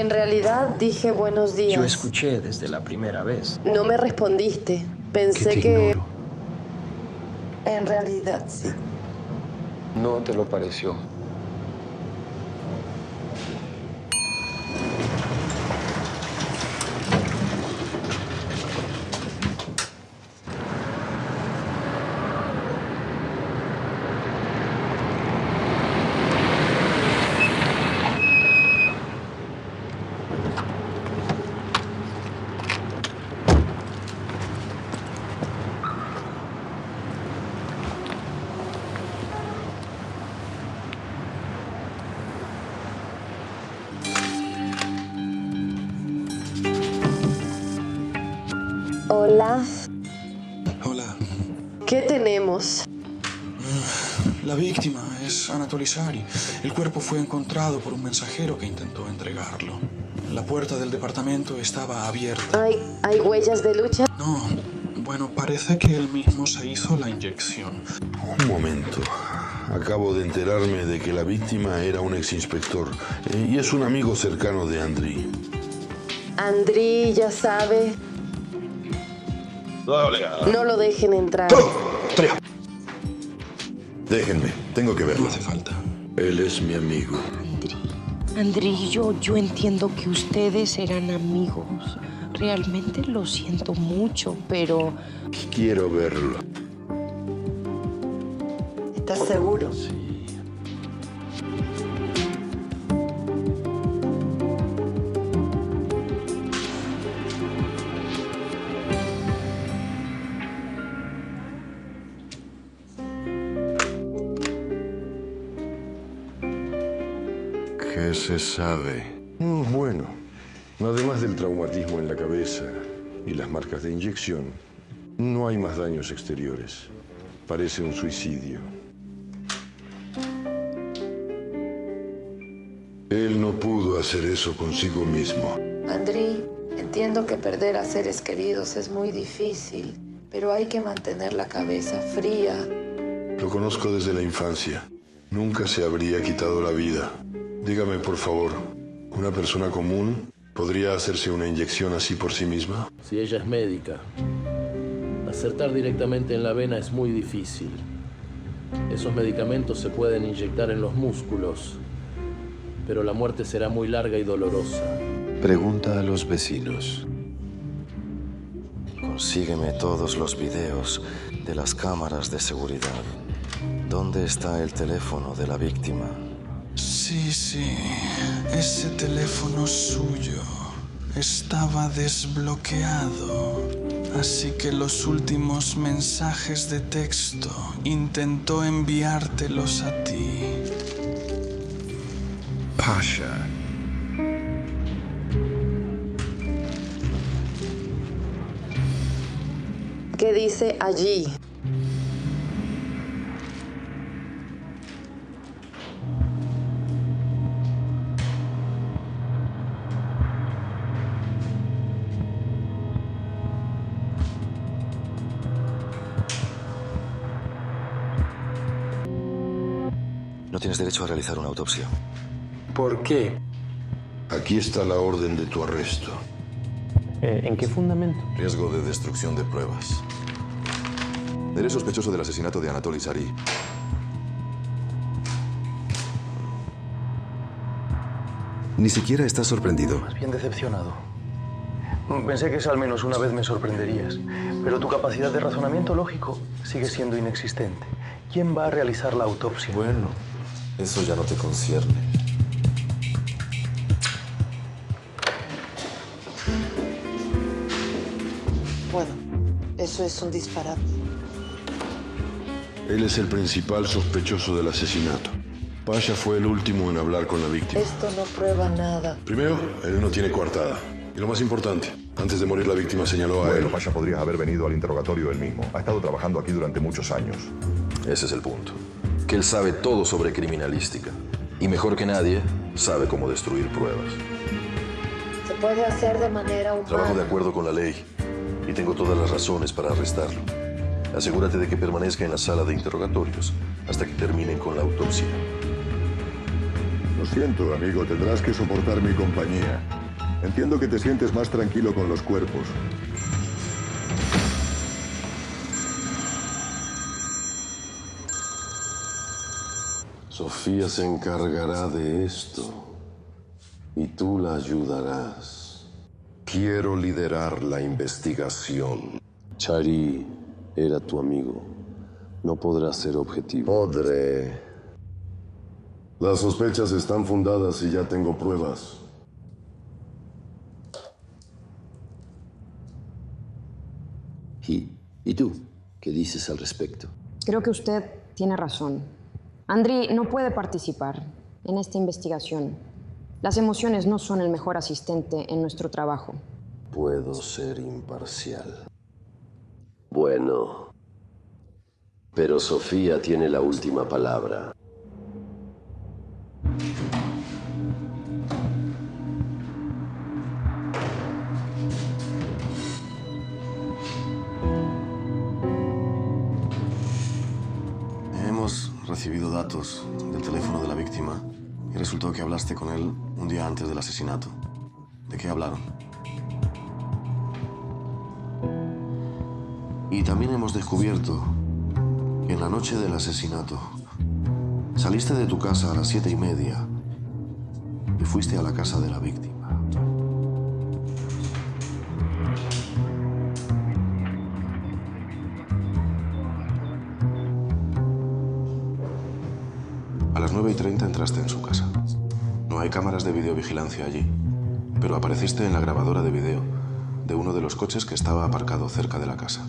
En realidad dije buenos días. Yo escuché desde la primera vez. No me respondiste. Pensé Que te que... ignoro. En realidad, sí. No te lo pareció. Hola. Hola. ¿Qué tenemos? La víctima es Anatoly Sari. El cuerpo fue encontrado por un mensajero que intentó entregarlo. La puerta del departamento estaba abierta. ¿Hay huellas de lucha? No, bueno, parece que él mismo se hizo la inyección. Un momento. Acabo de enterarme de que la víctima era un exinspector y es un amigo cercano de Andriy. Andriy ya sabe. No lo dejen entrar. Déjenme, tengo que No verlo. hace falta. Él es mi amigo. Andriy, yo entiendo que ustedes eran amigos. Realmente lo siento mucho, pero... Quiero verlo. ¿Estás seguro? ¿Qué se sabe? Bueno, además del traumatismo en la cabeza y las marcas de inyección, no hay más daños exteriores. Parece un suicidio. Él no pudo hacer eso consigo mismo. Andriy, entiendo que perder a seres queridos es muy difícil, pero hay que mantener la cabeza fría. Lo conozco desde la infancia. Nunca se habría quitado la vida. Dígame, por favor, ¿una persona común podría hacerse una inyección así por sí misma? Si ella es médica, acertar directamente en la vena es muy difícil. Esos medicamentos se pueden inyectar en los músculos, pero la muerte será muy larga y dolorosa. Pregunta a los vecinos. Consígueme todos los videos de las cámaras de seguridad. ¿Dónde está el teléfono de la víctima? Sí, ese teléfono suyo estaba desbloqueado. Así que los últimos mensajes de texto intentó enviártelos a ti. Pasha. ¿Qué dice allí? No tienes derecho a realizar una autopsia. ¿Por qué? Aquí está la orden de tu arresto. ¿En qué fundamento? Riesgo de destrucción de pruebas. Eres sospechoso del asesinato de Anatoly Sari. Ni siquiera estás sorprendido. Más bien decepcionado. Pensé que al menos una vez me sorprenderías, pero tu capacidad de razonamiento lógico sigue siendo inexistente. ¿Quién va a realizar la autopsia? Bueno, eso ya no te concierne. Bueno, eso es un disparate. Él es el principal sospechoso del asesinato. Pasha fue el último en hablar con la víctima. Esto no prueba nada. Primero, él no tiene coartada. Y lo más importante, antes de morir la víctima señaló a él. Bueno, Pasha podría haber venido al interrogatorio él mismo. Ha estado trabajando aquí durante muchos años. Ese es el punto. Que él sabe todo sobre criminalística. Y mejor que nadie, sabe cómo destruir pruebas. Se puede hacer de manera humana. Trabajo de acuerdo con la ley. Y tengo todas las razones para arrestarlo. Asegúrate de que permanezca en la sala de interrogatorios hasta que terminen con la autopsia. Lo siento, amigo. Tendrás que soportar mi compañía. Entiendo que te sientes más tranquilo con los cuerpos. Sofía se encargará de esto y tú la ayudarás. Quiero liderar la investigación. Chari era tu amigo. No podrás ser objetivo. Podré. Las sospechas están fundadas y ya tengo pruebas. ¿Y tú? ¿Qué dices al respecto? Creo que usted tiene razón. Andri no puede participar en esta investigación. Las emociones no son el mejor asistente en nuestro trabajo. Puedo ser imparcial. Bueno. Pero Sofía tiene la última palabra. Hemos recibido datos del teléfono de la víctima y resultó que hablaste con él un día antes del asesinato. ¿De qué hablaron? Y también hemos descubierto que en la noche del asesinato saliste de tu casa a las 7:30 y fuiste a la casa de la víctima. A las 9:30 entraste en su casa. No hay cámaras de videovigilancia allí, pero apareciste en la grabadora de video de uno de los coches que estaba aparcado cerca de la casa.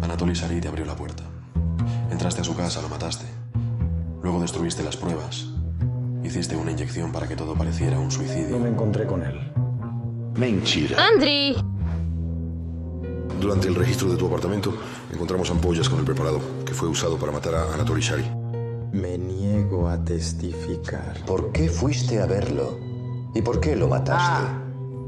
Anatoly Shary te abrió la puerta. Entraste a su casa, lo mataste. Luego destruiste las pruebas. Hiciste una inyección para que todo pareciera un suicidio. No me encontré con él. Mentira. ¡Andri! Durante el registro de tu apartamento encontramos ampollas con el preparado que fue usado para matar a Anatoly Shary. Me niego a testificar. ¿Por qué fuiste a verlo? ¿Y por qué lo mataste?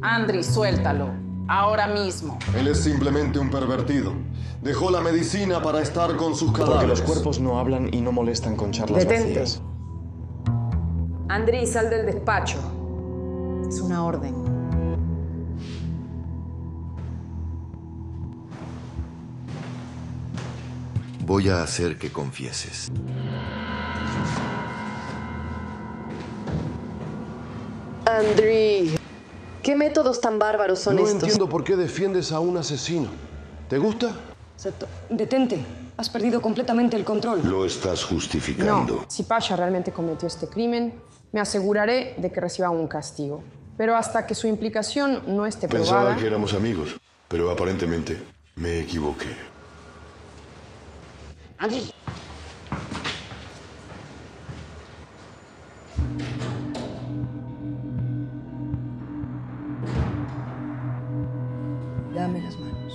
Andri, suéltalo. Ahora mismo. Él es simplemente un pervertido. Dejó la medicina para estar con sus cadáveres. Porque los cuerpos no hablan y no molestan con charlas Detente. vacías. Andri, sal del despacho. Es una orden. Voy a hacer que confieses. Andri, ¿qué métodos tan bárbaros son No estos? entiendo por qué defiendes a un asesino. ¿Te gusta? Detente. Has perdido completamente el control. Lo estás justificando. No, si Pasha realmente cometió este crimen, me aseguraré de que reciba un castigo. Pero hasta que su implicación no esté Pensaba probada... que éramos amigos, pero aparentemente me equivoqué. Andri. Dame las manos.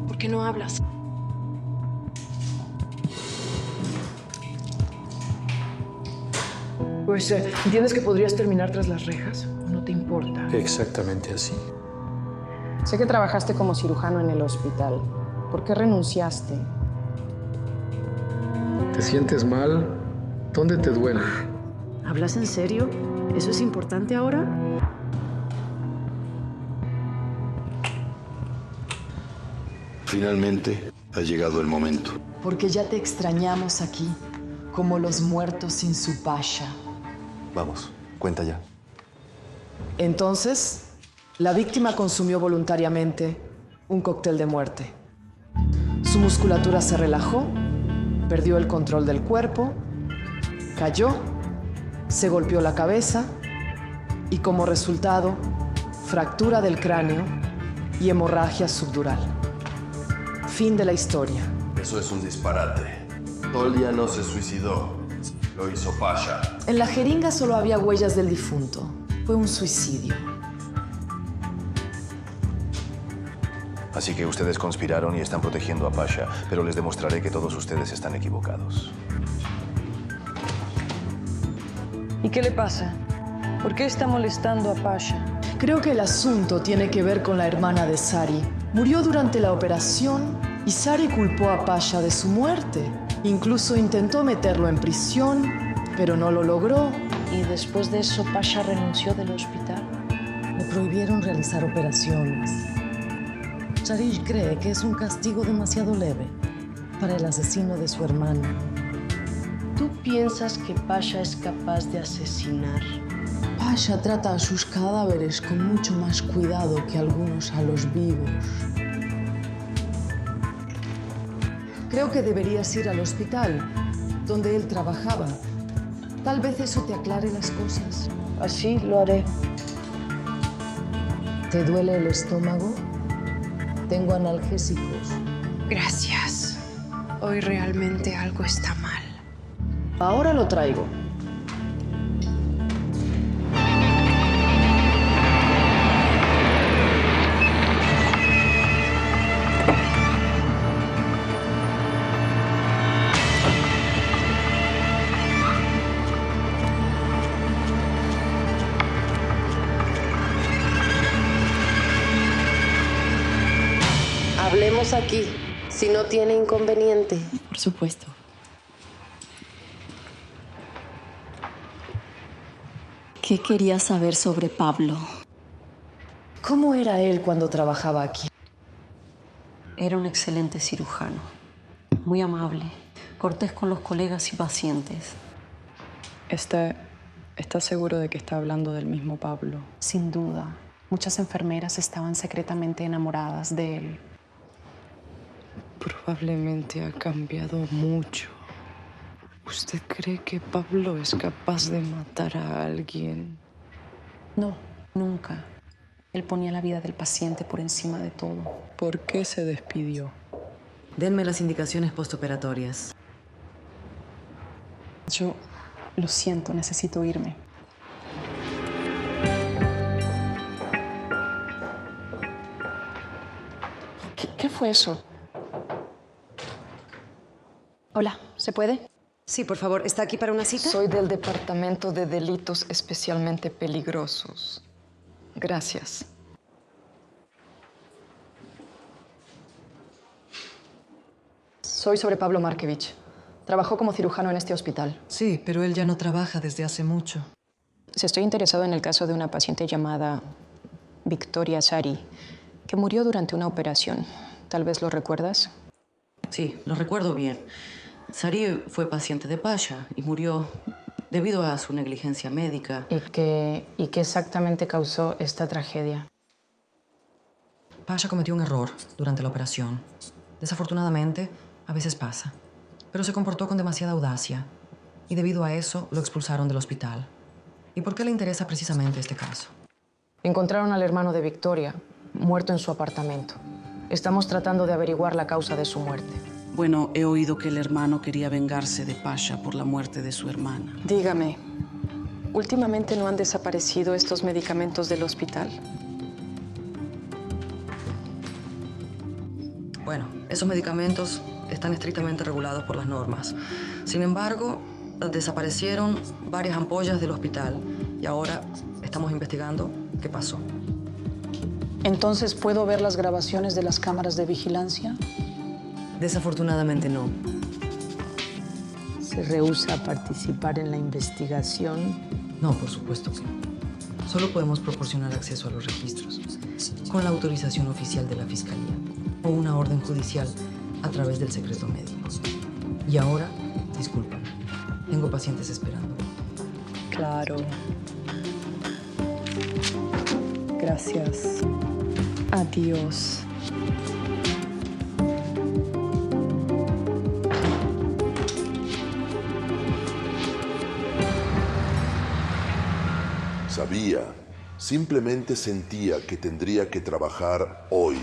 ¿Por qué no hablas? Pues, ¿entiendes que podrías terminar tras las rejas? ¿O no te importa? Exactamente así. Sé que trabajaste como cirujano en el hospital. ¿Por qué renunciaste? ¿Te sientes mal? ¿Dónde te duele? ¿Hablas en serio? ¿Eso es importante ahora? Finalmente ha llegado el momento. Porque ya te extrañamos aquí, como los muertos sin su Pasha. Vamos, cuenta ya. Entonces, la víctima consumió voluntariamente un cóctel de muerte. Su musculatura se relajó, perdió el control del cuerpo, cayó, se golpeó la cabeza y como resultado, fractura del cráneo y hemorragia subdural. Fin de la historia. Eso es un disparate. Tolia no se suicidó. Lo hizo Pasha. En la jeringa solo había huellas del difunto. Fue un suicidio. Así que ustedes conspiraron y están protegiendo a Pasha, pero les demostraré que todos ustedes están equivocados. ¿Y qué le pasa? ¿Por qué está molestando a Pasha? Creo que el asunto tiene que ver con la hermana de Sari. Murió durante la operación y Sari culpó a Pasha de su muerte. Incluso intentó meterlo en prisión, pero no lo logró. Y después de eso, Pasha renunció del hospital. Le prohibieron realizar operaciones. Sari cree que es un castigo demasiado leve para el asesino de su hermana. ¿Tú piensas que Pasha es capaz de asesinar? Pasha trata a sus cadáveres con mucho más cuidado que algunos a los vivos. Creo que deberías ir al hospital, donde él trabajaba. Tal vez eso te aclare las cosas. Así lo haré. ¿Te duele el estómago? Tengo analgésicos. Gracias. Hoy realmente algo está mal. Ahora lo traigo. Hablemos aquí, si no tiene inconveniente. Por supuesto. ¿Qué querías saber sobre Pablo? ¿Cómo era él cuando trabajaba aquí? Era un excelente cirujano, muy amable, cortés con los colegas y pacientes. ¿Está seguro de que está hablando del mismo Pablo? Sin duda. Muchas enfermeras estaban secretamente enamoradas de él. Probablemente ha cambiado mucho. ¿Usted cree que Pablo es capaz de matar a alguien? No, nunca. Él ponía la vida del paciente por encima de todo. ¿Por qué se despidió? Denme las indicaciones postoperatorias. Yo lo siento, necesito irme. ¿Qué fue eso? Hola, ¿se puede? Sí, por favor. ¿Está aquí para una cita? Soy del Departamento de Delitos Especialmente Peligrosos. Gracias. Soy sobre Pablo Markevich. Trabajó como cirujano en este hospital. Sí, pero él ya no trabaja desde hace mucho. Si estoy interesado en el caso de una paciente llamada Victoria Sari, que murió durante una operación. ¿Tal vez lo recuerdas? Sí, lo recuerdo bien. Sari fue paciente de Pasha y murió debido a su negligencia médica. ¿Y qué exactamente causó esta tragedia? Pasha cometió un error durante la operación. Desafortunadamente, a veces pasa. Pero se comportó con demasiada audacia y debido a eso lo expulsaron del hospital. ¿Y por qué le interesa precisamente este caso? Encontraron al hermano de Victoria, muerto en su apartamento. Estamos tratando de averiguar la causa de su muerte. Bueno, he oído que el hermano quería vengarse de Pasha por la muerte de su hermana. Dígame, ¿últimamente no han desaparecido estos medicamentos del hospital? Bueno, esos medicamentos están estrictamente regulados por las normas. Sin embargo, desaparecieron varias ampollas del hospital y ahora estamos investigando qué pasó. Entonces, ¿puedo ver las grabaciones de las cámaras de vigilancia? Desafortunadamente no. ¿Se rehúsa a participar en la investigación? No, por supuesto que no. Solo podemos proporcionar acceso a los registros con la autorización oficial de la Fiscalía o una orden judicial a través del secreto médico. Y ahora, discúlpame, tengo pacientes esperando. Claro. Gracias. Adiós. Sabía, simplemente sentía que tendría que trabajar hoy.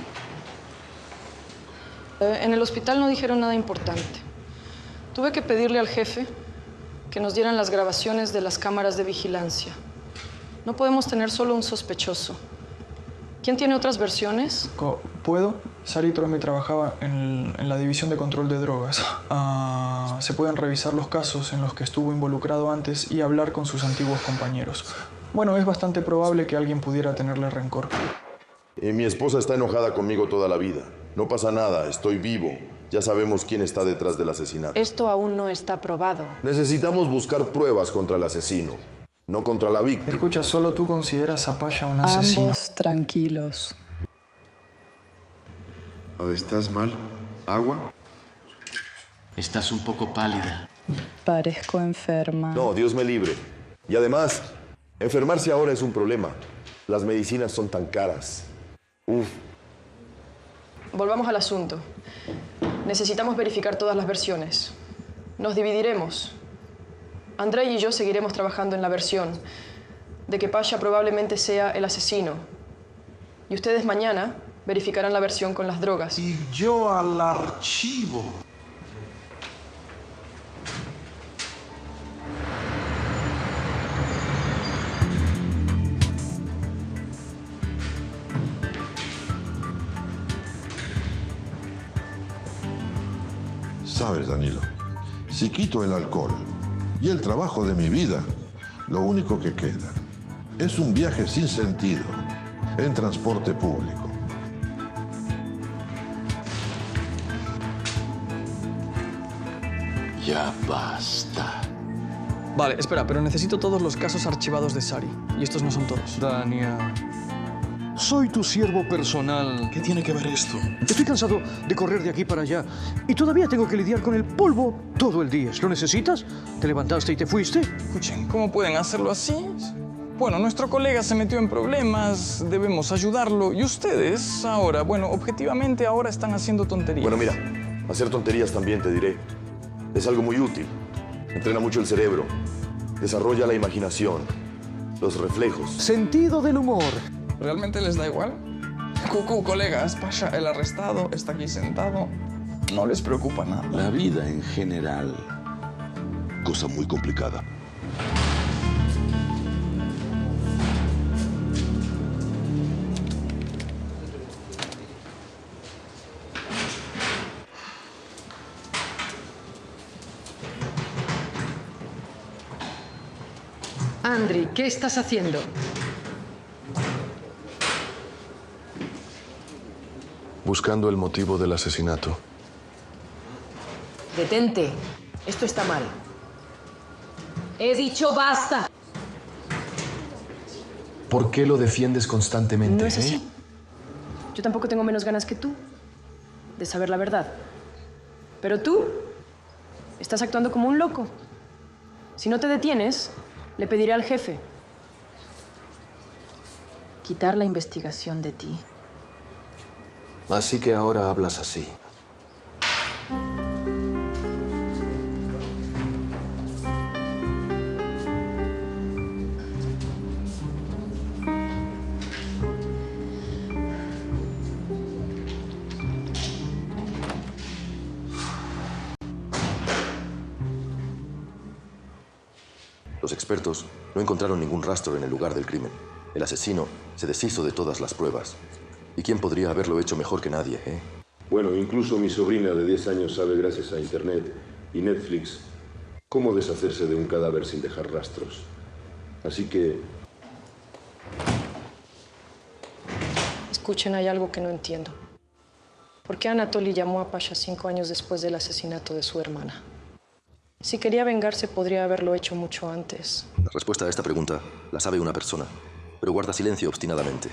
En el hospital no dijeron nada importante. Tuve que pedirle al jefe que nos dieran las grabaciones de las cámaras de vigilancia. No podemos tener solo un sospechoso. ¿Quién tiene otras versiones? ¿Puedo? Sari Tromi trabajaba en la división de control de drogas. Se pueden revisar los casos en los que estuvo involucrado antes y hablar con sus antiguos compañeros. Bueno, es bastante probable que alguien pudiera tenerle rencor. Mi esposa está enojada conmigo toda la vida. No pasa nada, estoy vivo. Ya sabemos quién está detrás del asesinato. Esto aún no está probado. Necesitamos buscar pruebas contra el asesino, no contra la víctima. Escucha, solo tú consideras a Pasha un asesino. Ambos tranquilos. ¿Estás mal? ¿Agua? Estás un poco pálida. Parezco enferma. No, Dios me libre. Y además, enfermarse ahora es un problema. Las medicinas son tan caras. Uf. Volvamos al asunto. Necesitamos verificar todas las versiones. Nos dividiremos. Andrei y yo seguiremos trabajando en la versión de que Pasha probablemente sea el asesino. Y ustedes mañana verificarán la versión con las drogas. Y yo al archivo. Sabes, Danilo, si quito el alcohol y el trabajo de mi vida, lo único que queda es un viaje sin sentido en transporte público. Ya basta. Vale, espera, pero necesito todos los casos archivados de Sari. Y estos no son todos. Dania, soy tu siervo personal. ¿Qué tiene que ver esto? Estoy cansado de correr de aquí para allá y todavía tengo que lidiar con el polvo todo el día. ¿Lo necesitas? ¿Te levantaste y te fuiste? Escuchen, ¿cómo pueden hacerlo así? Bueno, nuestro colega se metió en problemas, debemos ayudarlo. Y ustedes ahora, bueno, objetivamente ahora están haciendo tonterías. Bueno, mira, hacer tonterías también, te diré. Es algo muy útil. Entrena mucho el cerebro. Desarrolla la imaginación, los reflejos. Sentido del humor. ¿Realmente les da igual? Cucú, colegas, Pasha, el arrestado, está aquí sentado. No les preocupa nada. La vida en general, cosa muy complicada. Andri, ¿qué estás haciendo? Buscando el motivo del asesinato. Detente. Esto está mal. He dicho basta. ¿Por qué lo defiendes constantemente? No es así. Yo tampoco tengo menos ganas que tú de saber la verdad. Pero tú estás actuando como un loco. Si no te detienes, le pediré al jefe quitar la investigación de ti. Así que ahora hablas así. Los expertos no encontraron ningún rastro en el lugar del crimen. El asesino se deshizo de todas las pruebas. ¿Y quién podría haberlo hecho mejor que nadie, eh? Bueno, incluso mi sobrina de 10 años sabe, gracias a Internet y Netflix, cómo deshacerse de un cadáver sin dejar rastros. Así que... Escuchen, hay algo que no entiendo. ¿Por qué Anatoly llamó a Pasha 5 años después del asesinato de su hermana? Si quería vengarse, podría haberlo hecho mucho antes. La respuesta a esta pregunta la sabe una persona, pero guarda silencio obstinadamente.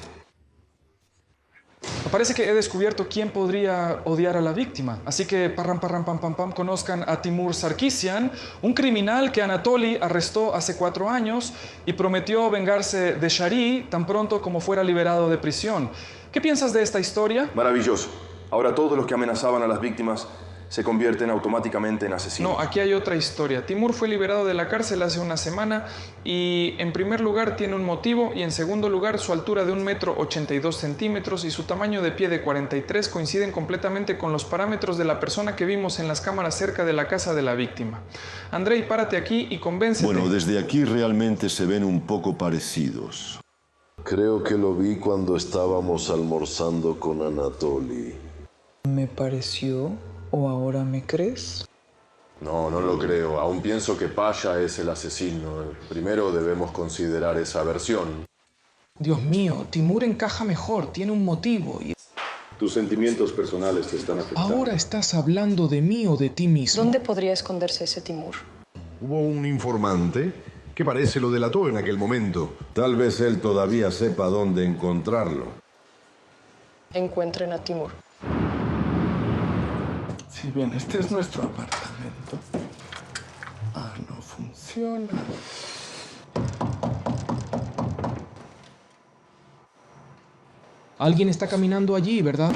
Parece que he descubierto quién podría odiar a la víctima. Así que, parram, parram, pam, pam, pam, conozcan a Timur Sarkisian, un criminal que Anatoly arrestó hace 4 años y prometió vengarse de Shari tan pronto como fuera liberado de prisión. ¿Qué piensas de esta historia? Maravilloso. Ahora todos los que amenazaban a las víctimas se convierten automáticamente en asesinos. No, aquí hay otra historia. Timur fue liberado de la cárcel hace una semana y, en primer lugar, tiene un motivo y, en segundo lugar, su altura de 1,82 m y su tamaño de pie de 43 coinciden completamente con los parámetros de la persona que vimos en las cámaras cerca de la casa de la víctima. Andrei, párate aquí y convéncete. Bueno, desde aquí realmente se ven un poco parecidos. Creo que lo vi cuando estábamos almorzando con Anatoly. ¿Me pareció o ahora me crees? No, no lo creo. Aún pienso que Pasha es el asesino. Primero debemos considerar esa versión. Dios mío, Timur encaja mejor, tiene un motivo. Tus sentimientos personales te están afectando. Ahora estás hablando de mí o de ti mismo. ¿Dónde podría esconderse ese Timur? Hubo un informante que parece lo delató en aquel momento. Tal vez él todavía sepa dónde encontrarlo. Encuentren a Timur. Sí, bien, este es nuestro apartamento. Ah, no funciona. Alguien está caminando allí, ¿verdad?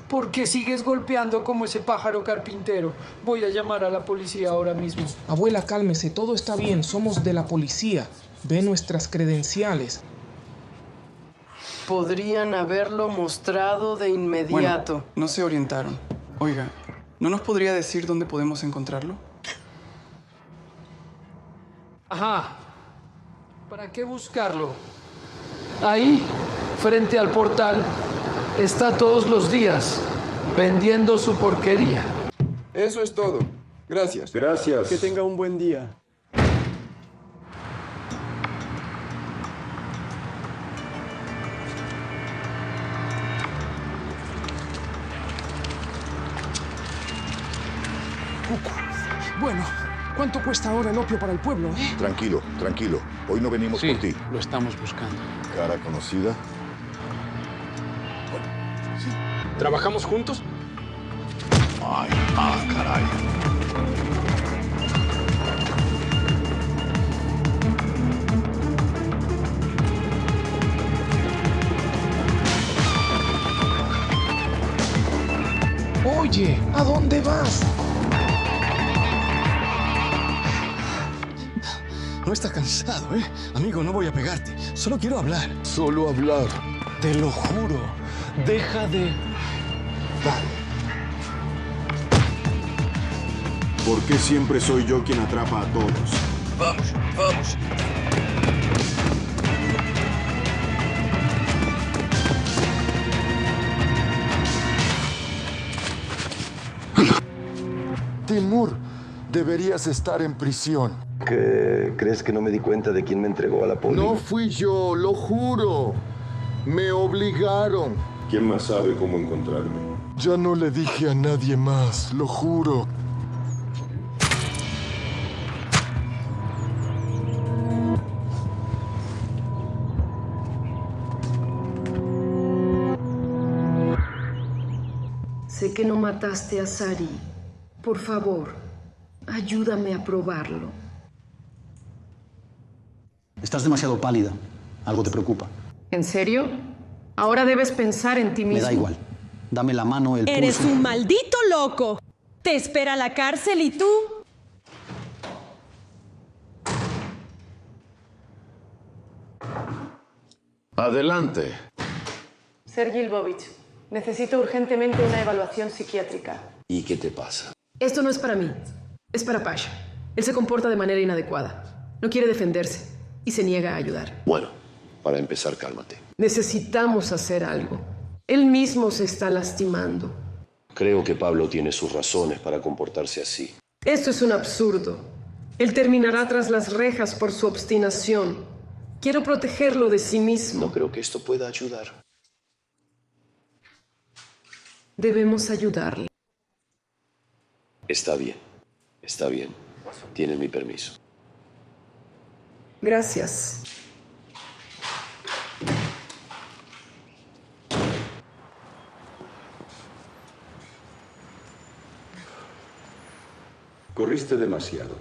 ¿Por qué sigues golpeando como ese pájaro carpintero? Voy a llamar a la policía ahora mismo. Abuela, cálmese, todo está bien, somos de la policía. Ve nuestras credenciales. Podrían haberlo mostrado de inmediato. Bueno, no se orientaron. Oiga, ¿no nos podría decir dónde podemos encontrarlo? Ajá. ¿Para qué buscarlo? Ahí, frente al portal, está todos los días vendiendo su porquería. Eso es todo. Gracias. Gracias. Que tenga un buen día. Bueno, ¿cuánto cuesta ahora el opio para el pueblo, eh? Tranquilo, tranquilo. Hoy no venimos por ti. Lo estamos buscando. Cara conocida. ¿Trabajamos juntos? Ay, caray. Oye, ¿a dónde vas? No estás cansado, ¿eh? Amigo, no voy a pegarte. Solo quiero hablar. Solo hablar. Te lo juro. Deja de... Dale. ¿Por qué siempre soy yo quien atrapa a todos? Vamos, vamos. Timur, deberías estar en prisión. ¿Qué? ¿Crees que no me di cuenta de quién me entregó a la poli? No fui yo, lo juro. Me obligaron. ¿Quién más sabe cómo encontrarme? Ya no le dije a nadie más, lo juro. Sé que no mataste a Sari. Por favor, ayúdame a probarlo. Estás demasiado pálida. Algo te preocupa. ¿En serio? Ahora debes pensar en ti mismo. Me da igual. Dame la mano, el Eres pulso. un maldito loco. Te espera la cárcel y tú... Adelante. Sergei Lvovich, necesito urgentemente una evaluación psiquiátrica. ¿Y qué te pasa? Esto no es para mí. Es para Pasha. Él se comporta de manera inadecuada. No quiere defenderse y se niega a ayudar. Bueno, para empezar, cálmate. Necesitamos hacer algo. Él mismo se está lastimando. Creo que Pablo tiene sus razones para comportarse así. Esto es un absurdo. Él terminará tras las rejas por su obstinación. Quiero protegerlo de sí mismo. No creo que esto pueda ayudar. Debemos ayudarle. Está bien, está bien. Tienes mi permiso. Gracias. Corriste demasiado.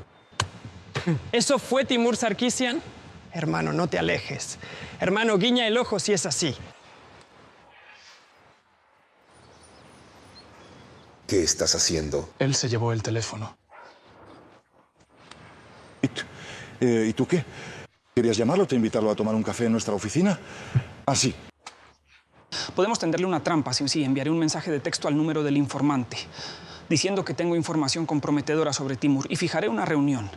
¿Eso fue Timur Sarkisian? Hermano, no te alejes. Hermano, guiña el ojo si es así. ¿Qué estás haciendo? Él se llevó el teléfono. ¿Y tú qué? ¿Querías llamarlo, te invitarlo a tomar un café en nuestra oficina? Así. Podemos tenderle una trampa, sí. Enviaré un mensaje de texto al número del informante, diciendo que tengo información comprometedora sobre Timur y fijaré una reunión.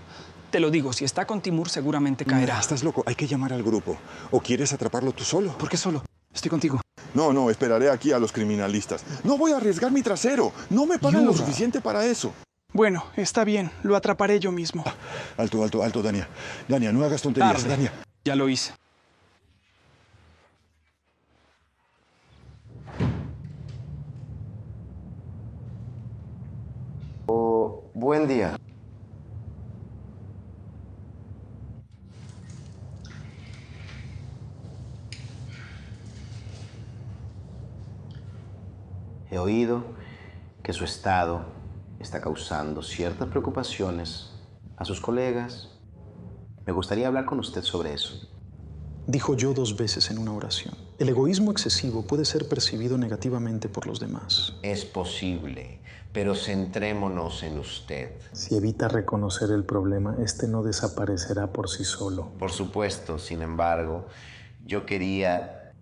Te lo digo, si está con Timur seguramente caerá. Estás loco, hay que llamar al grupo. ¿O quieres atraparlo tú solo? ¿Por qué solo? Estoy contigo. No, esperaré aquí a los criminalistas. No voy a arriesgar mi trasero. No me pagan lo suficiente para eso. Bueno, está bien. Lo atraparé yo mismo. Alto, Dania. Dania, no hagas tonterías, Tarde. Dania. Ya lo hice. Buen día. He oído que su estado está causando ciertas preocupaciones a sus colegas. Me gustaría hablar con usted sobre eso. Dijo yo 2 veces en una oración. El egoísmo excesivo puede ser percibido negativamente por los demás. Es posible, pero centrémonos en usted. Si evita reconocer el problema, este no desaparecerá por sí solo. Por supuesto, sin embargo, yo quería...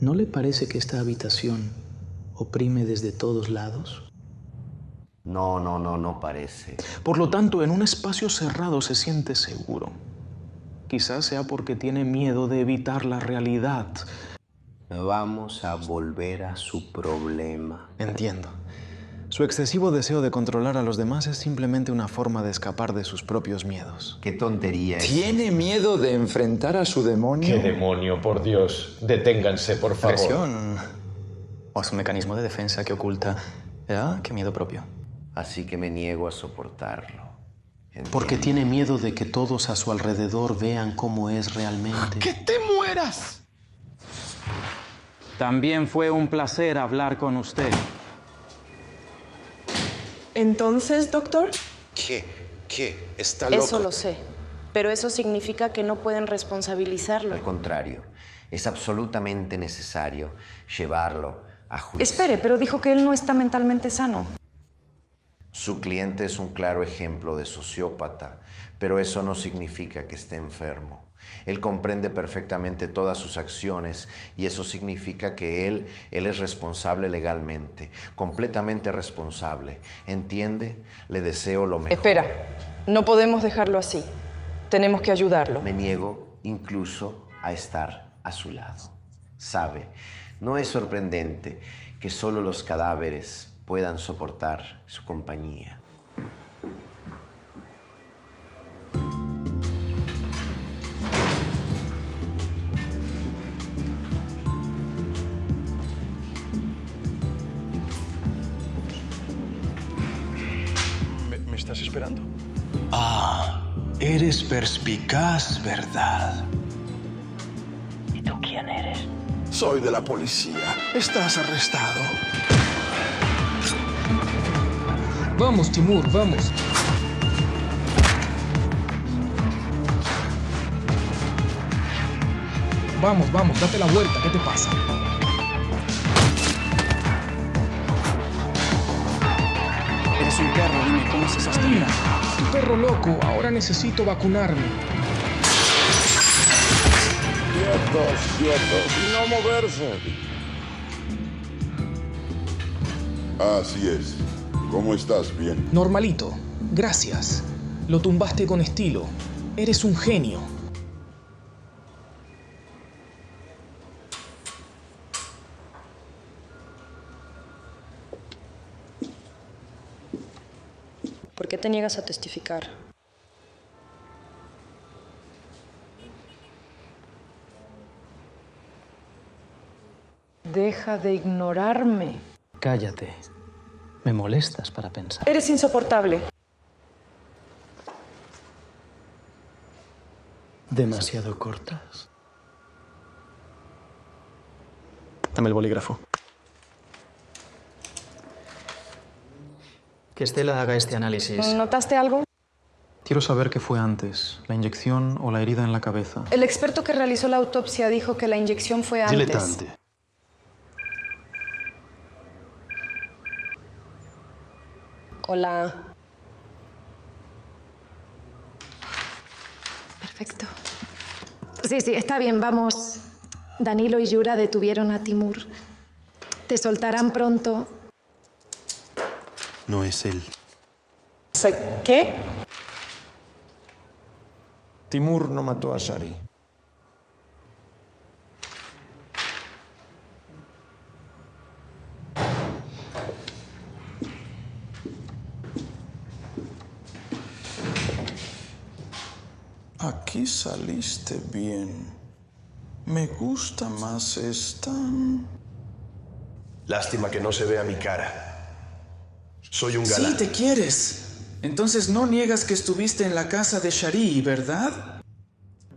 ¿No le parece que esta habitación oprime desde todos lados? No parece. Por lo tanto, en un espacio cerrado se siente seguro. Quizás sea porque tiene miedo de evitar la realidad. Vamos a volver a su problema. Entiendo. Su excesivo deseo de controlar a los demás es simplemente una forma de escapar de sus propios miedos. ¡Qué tontería es! ¿Tiene miedo de enfrentar a su demonio? ¿Qué demonio, por Dios? Deténganse, por favor. Agresión. O es un mecanismo de defensa que oculta, ¿ya? ¿Qué miedo propio? Así que me niego a soportarlo. Porque tiene miedo de que todos a su alrededor vean cómo es realmente. ¡Que te mueras! También fue un placer hablar con usted. Entonces, doctor. ¿Qué? ¿Está loco? Eso lo sé. Pero eso significa que no pueden responsabilizarlo. Al contrario, es absolutamente necesario llevarlo a juicio. Espere, pero dijo que él no está mentalmente sano. Su cliente es un claro ejemplo de sociópata, pero eso no significa que esté enfermo. Él comprende perfectamente todas sus acciones y eso significa que él es responsable legalmente, completamente responsable. ¿Entiende? Le deseo lo mejor. Espera, no podemos dejarlo así. Tenemos que ayudarlo. Me niego incluso a estar a su lado. Sabe, no es sorprendente que solo los cadáveres puedan soportar su compañía. ¿Me estás esperando? Ah, eres perspicaz, ¿verdad? ¿Y tú quién eres? Soy de la policía. Estás arrestado. Vamos, Timur, vamos. Vamos, date la vuelta. ¿Qué te pasa? Eres un perro, dime, ¿cómo se sostiene? Tu perro loco, ahora necesito vacunarme. Quietos, y no moverse. Así es. ¿Cómo estás? Bien. Normalito, gracias. Lo tumbaste con estilo. Eres un genio. ¿Por qué te niegas a testificar? Deja de ignorarme. Cállate. Me molestas para pensar. Eres insoportable. Demasiado cortas. Dame el bolígrafo. Que Estela haga este análisis. ¿Notaste algo? Quiero saber qué fue antes, la inyección o la herida en la cabeza. El experto que realizó la autopsia dijo que la inyección fue antes. Diletante. Hola. Perfecto. Sí, está bien, vamos. Danilo y Yura detuvieron a Timur. Te soltarán pronto. No es él. ¿Qué? Timur no mató a Shari. Aquí saliste bien. Me gusta más esta. Lástima que no se vea mi cara. Soy un galán. Sí, te quieres. Entonces no niegas que estuviste en la casa de Shari, ¿verdad?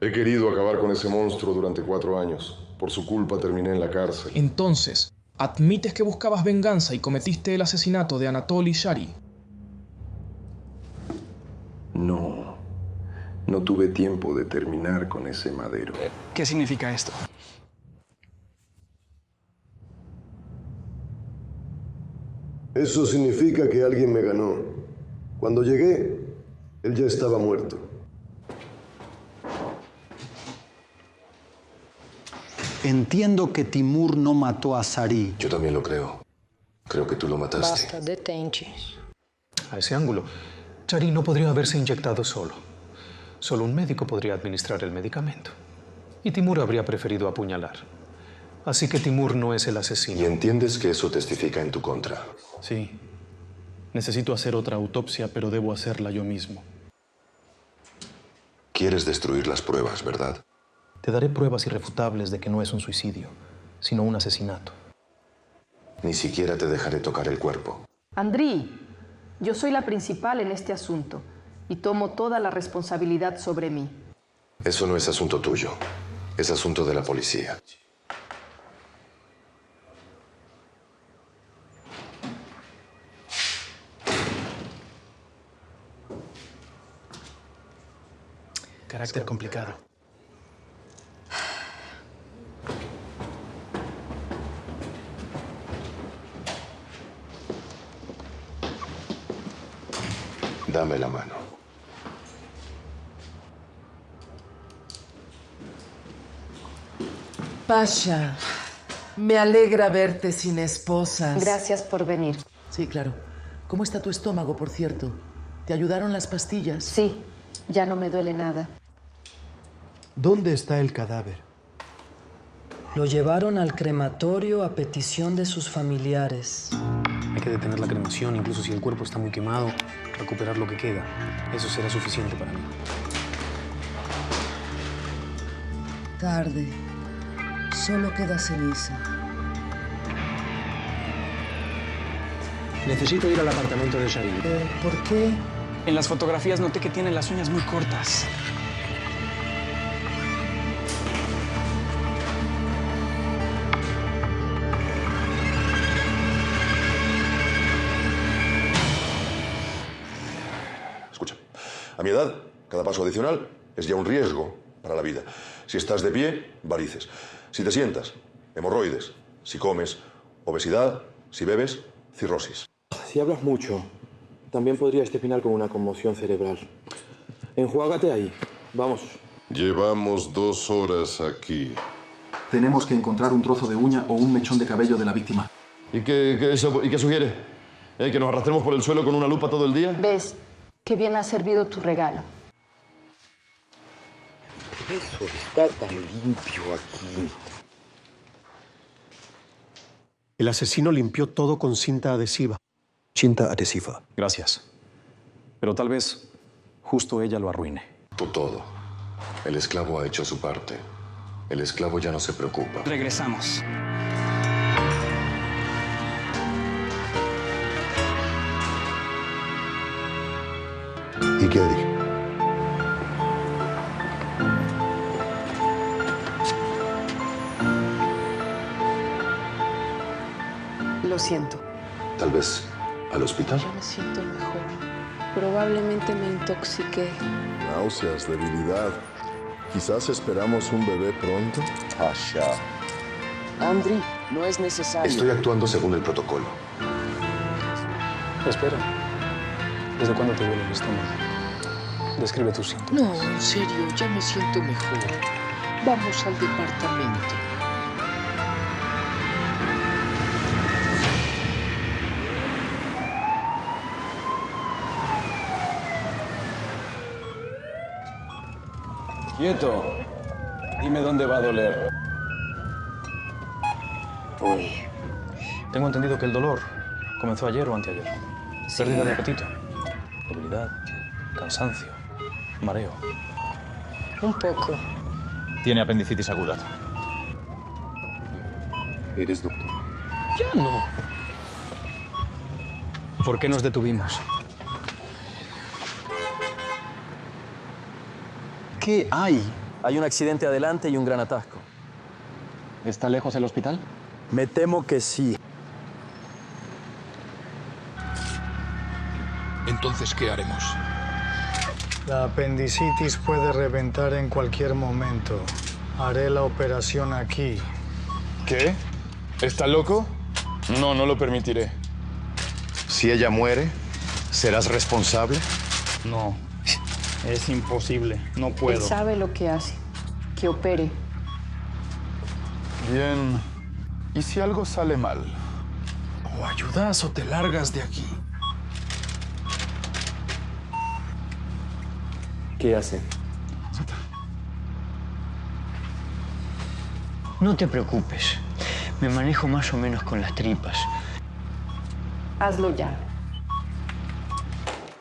He querido acabar con ese monstruo durante 4 años. Por su culpa terminé en la cárcel. Entonces, ¿admites que buscabas venganza y cometiste el asesinato de Anatoly Shari? No. No tuve tiempo de terminar con ese madero. ¿Qué significa esto? Eso significa que alguien me ganó. Cuando llegué, él ya estaba muerto. Entiendo que Timur no mató a Shari. Yo también lo creo. Creo que tú lo mataste. Basta, detente. A ese ángulo, Shari no podría haberse inyectado solo. Solo un médico podría administrar el medicamento. Y Timur habría preferido apuñalar. Así que Timur no es el asesino. ¿Y entiendes que eso testifica en tu contra? Sí. Necesito hacer otra autopsia, pero debo hacerla yo mismo. Quieres destruir las pruebas, ¿verdad? Te daré pruebas irrefutables de que no es un suicidio, sino un asesinato. Ni siquiera te dejaré tocar el cuerpo. Andriy, yo soy la principal en este asunto y tomo toda la responsabilidad sobre mí. Eso no es asunto tuyo. Es asunto de la policía. Carácter complicado. Dame la mano. Pasha, me alegra verte sin esposas. Gracias por venir. Sí, claro. ¿Cómo está tu estómago, por cierto? ¿Te ayudaron las pastillas? Sí, ya no me duele nada. ¿Dónde está el cadáver? Lo llevaron al crematorio a petición de sus familiares. Hay que detener la cremación, incluso si el cuerpo está muy quemado, recuperar lo que queda. Eso será suficiente para mí. Tarde. Solo queda ceniza. Necesito ir al apartamento de Shari. ¿Por qué? En las fotografías noté que tiene las uñas muy cortas. Escucha, a mi edad, cada paso adicional es ya un riesgo para la vida. Si estás de pie, varices. Si te sientas, hemorroides. Si comes, obesidad. Si bebes, cirrosis. Si hablas mucho, también podrías terminar con una conmoción cerebral. Enjuágate ahí. Vamos. Llevamos 2 horas aquí. Tenemos que encontrar un trozo de uña o un mechón de cabello de la víctima. ¿Y qué sugiere? ¿Que nos arrastremos por el suelo con una lupa todo el día? ¿Ves? Qué bien ha servido tu regalo. Eso está tan limpio aquí. El asesino limpió todo con cinta adhesiva. Cinta adhesiva. Gracias. Pero tal vez justo ella lo arruine. Tú todo. El esclavo ha hecho su parte. El esclavo ya no se preocupa. Regresamos. ¿Y qué dije? Lo siento. Tal vez al hospital. Yo me siento mejor. Probablemente me intoxiqué. Náuseas, debilidad. Quizás esperamos un bebé pronto. Pasha. Andriy, no es necesario. Estoy actuando según el protocolo. Espera. ¿Desde cuándo te duele el estómago? Describe tus síntomas. No, en serio, ya me siento mejor. Vamos al departamento. Quieto. Dime dónde va a doler. Uy. Tengo entendido que el dolor comenzó ayer o anteayer. Pérdida de apetito, debilidad, cansancio, mareo. Un poco. Tiene apendicitis aguda. Eres doctor. Ya no. ¿Por qué nos detuvimos? ¿Qué hay? Hay un accidente adelante y un gran atasco. ¿Está lejos el hospital? Me temo que sí. Entonces, ¿qué haremos? La apendicitis puede reventar en cualquier momento. Haré la operación aquí. ¿Qué? ¿Está loco? No, no lo permitiré. Si ella muere, ¿serás responsable? No, es imposible. No puedo. Él sabe lo que hace. Que opere. Bien. ¿Y si algo sale mal? O ayudas o te largas de aquí. ¿Qué hace? No te preocupes. Me manejo más o menos con las tripas. Hazlo ya.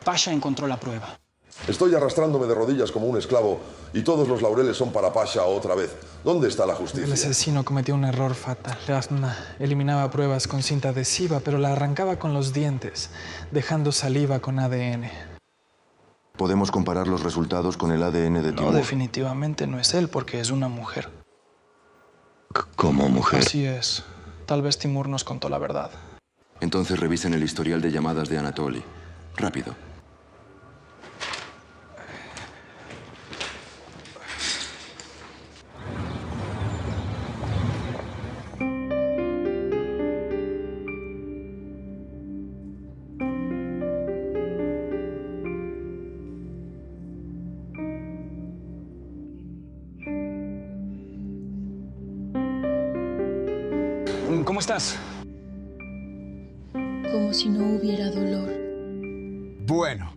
Pasha encontró la prueba. Estoy arrastrándome de rodillas como un esclavo y todos los laureles son para Pasha otra vez. ¿Dónde está la justicia? El asesino cometió un error fatal. Rafna eliminaba pruebas con cinta adhesiva, pero la arrancaba con los dientes, dejando saliva con ADN. ¿Podemos comparar los resultados con el ADN de Timur? No, definitivamente no es él, porque es una mujer. ¿Cómo mujer? Así es. Tal vez Timur nos contó la verdad. Entonces revisen el historial de llamadas de Anatoly. Rápido. ¿Cómo estás? Como si no hubiera dolor. Bueno.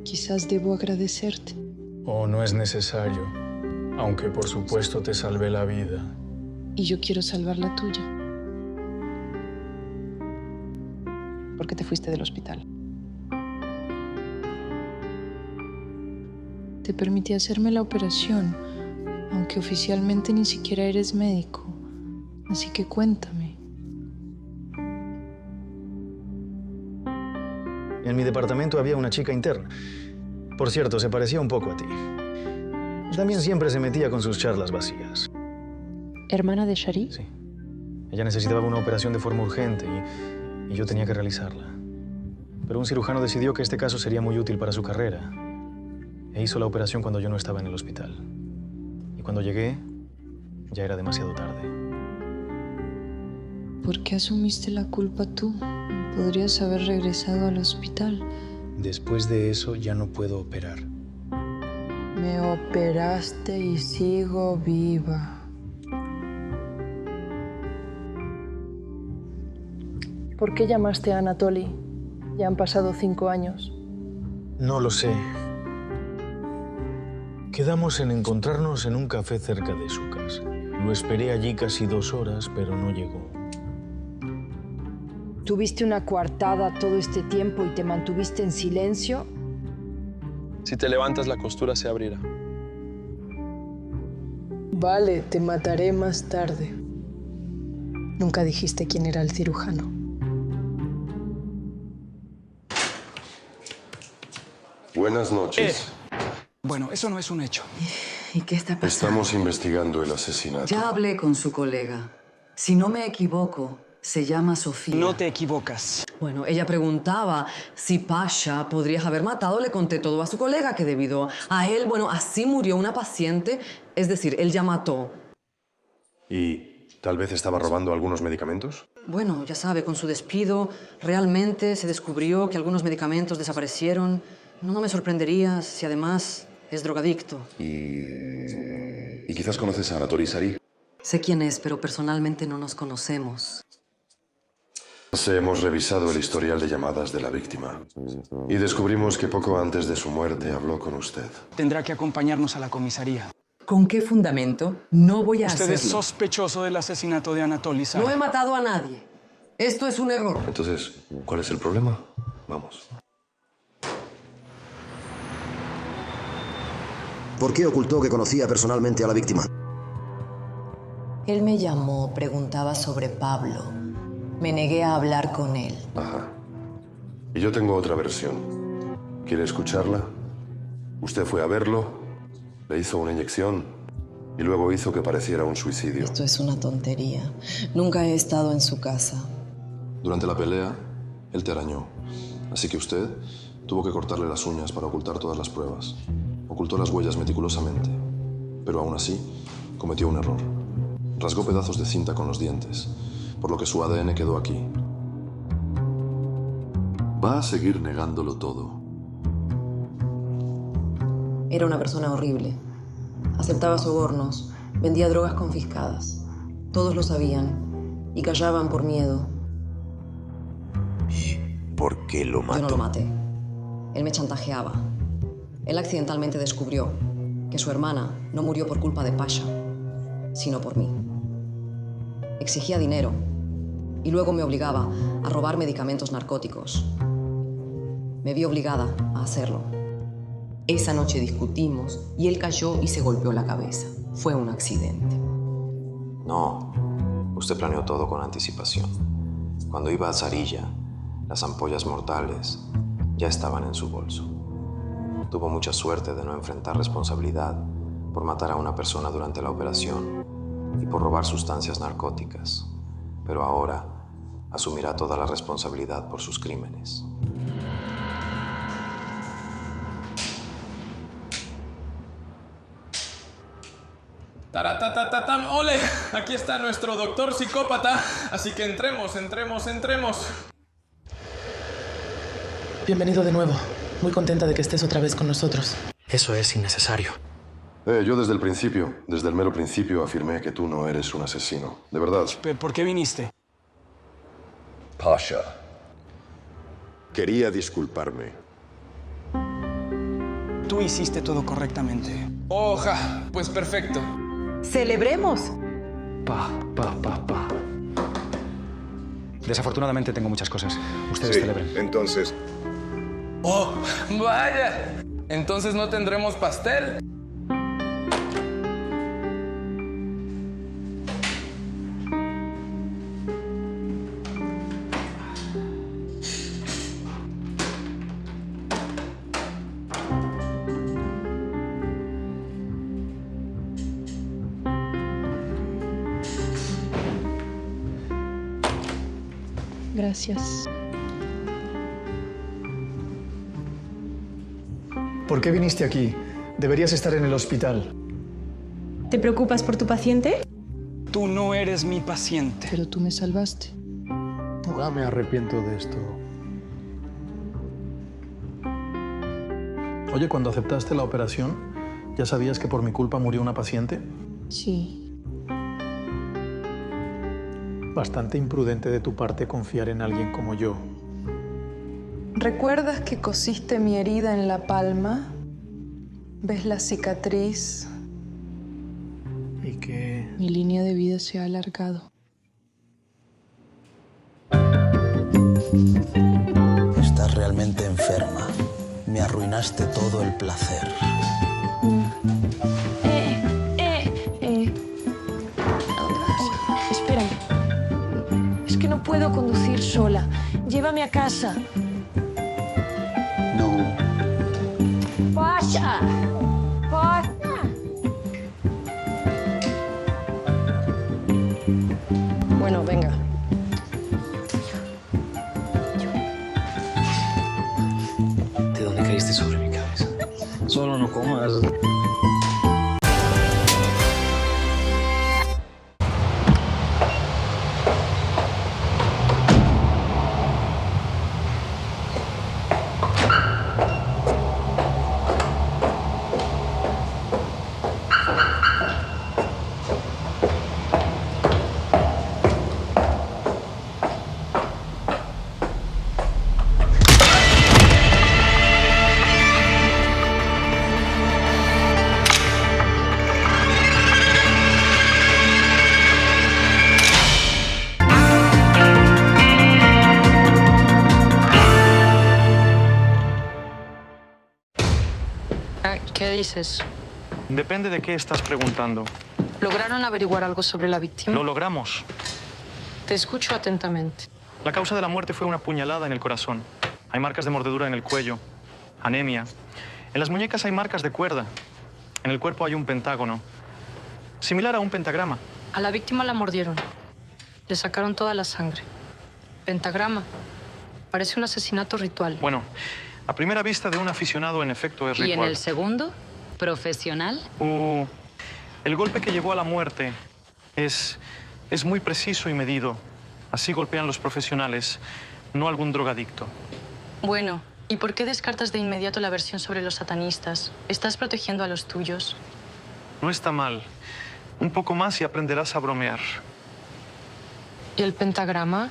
Quizás debo agradecerte. Oh, no es necesario. Aunque por supuesto te salvé la vida. Y yo quiero salvar la tuya. ¿Por qué te fuiste del hospital? Te permití hacerme la operación, aunque oficialmente ni siquiera eres médico. Así que cuéntame. En mi departamento había una chica interna. Por cierto, se parecía un poco a ti. También siempre se metía con sus charlas vacías. ¿Hermana de Shari? Sí. Ella necesitaba una operación de forma urgente y yo tenía que realizarla. Pero un cirujano decidió que este caso sería muy útil para su carrera e hizo la operación cuando yo no estaba en el hospital. Y cuando llegué, ya era demasiado tarde. ¿Por qué asumiste la culpa tú? Podrías haber regresado al hospital. Después de eso ya no puedo operar. Me operaste y sigo viva. ¿Por qué llamaste a Anatoly? Ya han pasado 5 años. No lo sé. Quedamos en encontrarnos en un café cerca de su casa. Lo esperé allí casi 2 horas, pero no llegó. ¿Tuviste una coartada todo este tiempo y te mantuviste en silencio? Si te levantas, la costura se abrirá. Vale, te mataré más tarde. Nunca dijiste quién era el cirujano. Buenas noches. Bueno, eso no es un hecho. ¿Y qué está pasando? Estamos investigando el asesinato. Ya hablé con su colega. Si no me equivoco, se llama Sofía. No te equivocas. Bueno, ella preguntaba si Pasha podrías haber matado. Le conté todo a su colega que debido a él, bueno, así murió una paciente. Es decir, él ya mató. ¿Y tal vez estaba robando algunos medicamentos? Bueno, ya sabe, con su despido, realmente se descubrió que algunos medicamentos desaparecieron. No me sorprendería si además es drogadicto. ¿Y quizás conoces a Anatoly Shari? Sé quién es, pero personalmente no nos conocemos. Hemos revisado el historial de llamadas de la víctima y descubrimos que poco antes de su muerte habló con usted. Tendrá que acompañarnos a la comisaría. ¿Con qué fundamento? No voy a Usted hacerlo. es sospechoso del asesinato de Anatoly Shari. No he matado a nadie. Esto es un error. Entonces, ¿cuál es el problema? Vamos. ¿Por qué ocultó que conocía personalmente a la víctima? Él me llamó, preguntaba sobre Pablo. Me negué a hablar con él. Ajá. Y yo tengo otra versión. ¿Quiere escucharla? Usted fue a verlo, le hizo una inyección y luego hizo que pareciera un suicidio. Esto es una tontería. Nunca he estado en su casa. Durante la pelea, él te arañó. Así que usted tuvo que cortarle las uñas para ocultar todas las pruebas. Ocultó las huellas meticulosamente. Pero aún así, cometió un error. Rasgó pedazos de cinta con los dientes, por lo que su ADN quedó aquí. Va a seguir negándolo todo. Era una persona horrible. Aceptaba sobornos, vendía drogas confiscadas. Todos lo sabían y callaban por miedo. ¿Por qué lo mató? Yo no lo maté. Él me chantajeaba. Él accidentalmente descubrió que su hermana no murió por culpa de Pasha, sino por mí. Exigía dinero y luego me obligaba a robar medicamentos narcóticos. Me vi obligada a hacerlo. Esa noche discutimos y él cayó y se golpeó la cabeza. Fue un accidente. No, usted planeó todo con anticipación. Cuando iba a Zarilla, las ampollas mortales ya estaban en su bolso. Tuvo mucha suerte de no enfrentar responsabilidad por matar a una persona durante la operación y por robar sustancias narcóticas. Pero ahora asumirá toda la responsabilidad por sus crímenes. ¡Taratatatam! ¡Ole! Aquí está nuestro doctor psicópata. Así que entremos. Bienvenido de nuevo. Muy contenta de que estés otra vez con nosotros. Eso es innecesario. Yo desde el mero principio, afirmé que tú no eres un asesino. De verdad. ¿Por qué viniste? Pasha. Quería disculparme. Tú hiciste todo correctamente. ¡Oja! Pues perfecto. ¡Celebremos! Pa. Desafortunadamente tengo muchas cosas. Ustedes celebren. Entonces... ¡Oh! ¡Vaya! Entonces no tendremos pastel. Gracias. ¿Por qué viniste aquí? Deberías estar en el hospital. ¿Te preocupas por tu paciente? Tú no eres mi paciente. Pero tú me salvaste. Ahora me arrepiento de esto. Oye, cuando aceptaste la operación, ¿ya sabías que por mi culpa murió una paciente? Sí. Bastante imprudente de tu parte confiar en alguien como yo. ¿Recuerdas que cosiste mi herida en la palma? ¿Ves la cicatriz? Y que... Mi línea de vida se ha alargado. Estás realmente enferma. Me arruinaste todo el placer. Espérame. Es que no puedo conducir sola. Llévame a casa. No. ¡Pasha! ¡Pasha! Bueno, venga. ¿De dónde caíste sobre mi cabeza? Solo no comas. ¿Qué dices? Depende de qué estás preguntando. ¿Lograron averiguar algo sobre la víctima? Lo logramos. Te escucho atentamente. La causa de la muerte fue una puñalada en el corazón. Hay marcas de mordedura en el cuello, anemia. En las muñecas hay marcas de cuerda. En el cuerpo hay un pentágono, similar a un pentagrama. A la víctima la mordieron. Le sacaron toda la sangre. Pentagrama. Parece un asesinato ritual. Bueno, a primera vista de un aficionado, en efecto, es ritual. ¿Y en el segundo? ¿Profesional? El golpe que llevó a la muerte es muy preciso y medido. Así golpean los profesionales, no algún drogadicto. Bueno, ¿y por qué descartas de inmediato la versión sobre los satanistas? ¿Estás protegiendo a los tuyos? No está mal. Un poco más y aprenderás a bromear. ¿Y el pentagrama?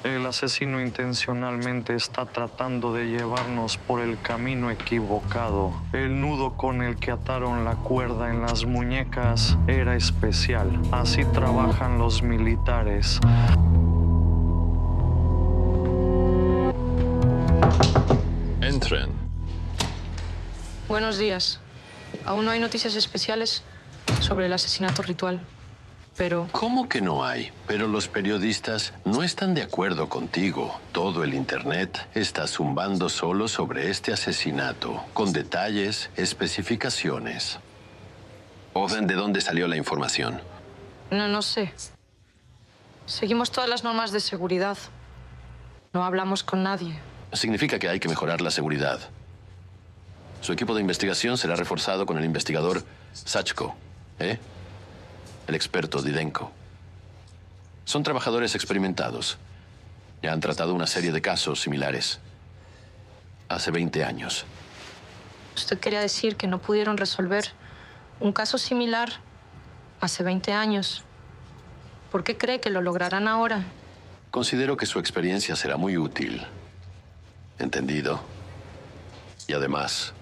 El asesino intencionalmente está tratando de llevarnos por el camino equivocado. El nudo con el que ataron la cuerda en las muñecas era especial. Así trabajan los militares. Entren. Buenos días. Aún no hay noticias especiales sobre el asesinato ritual, pero... ¿Cómo que no hay? Pero los periodistas no están de acuerdo contigo. Todo el Internet está zumbando solo sobre este asesinato, con detalles, especificaciones. ¿De dónde salió la información? No sé. Seguimos todas las normas de seguridad. No hablamos con nadie. Significa que hay que mejorar la seguridad. Su equipo de investigación será reforzado con el investigador Sachko, el experto Didenko. Son trabajadores experimentados. Ya han tratado una serie de casos similares. Hace 20 años. Usted quería decir que no pudieron resolver un caso similar hace 20 años. ¿Por qué cree que lo lograrán ahora? Considero que su experiencia será muy útil. ¿Entendido? Y además,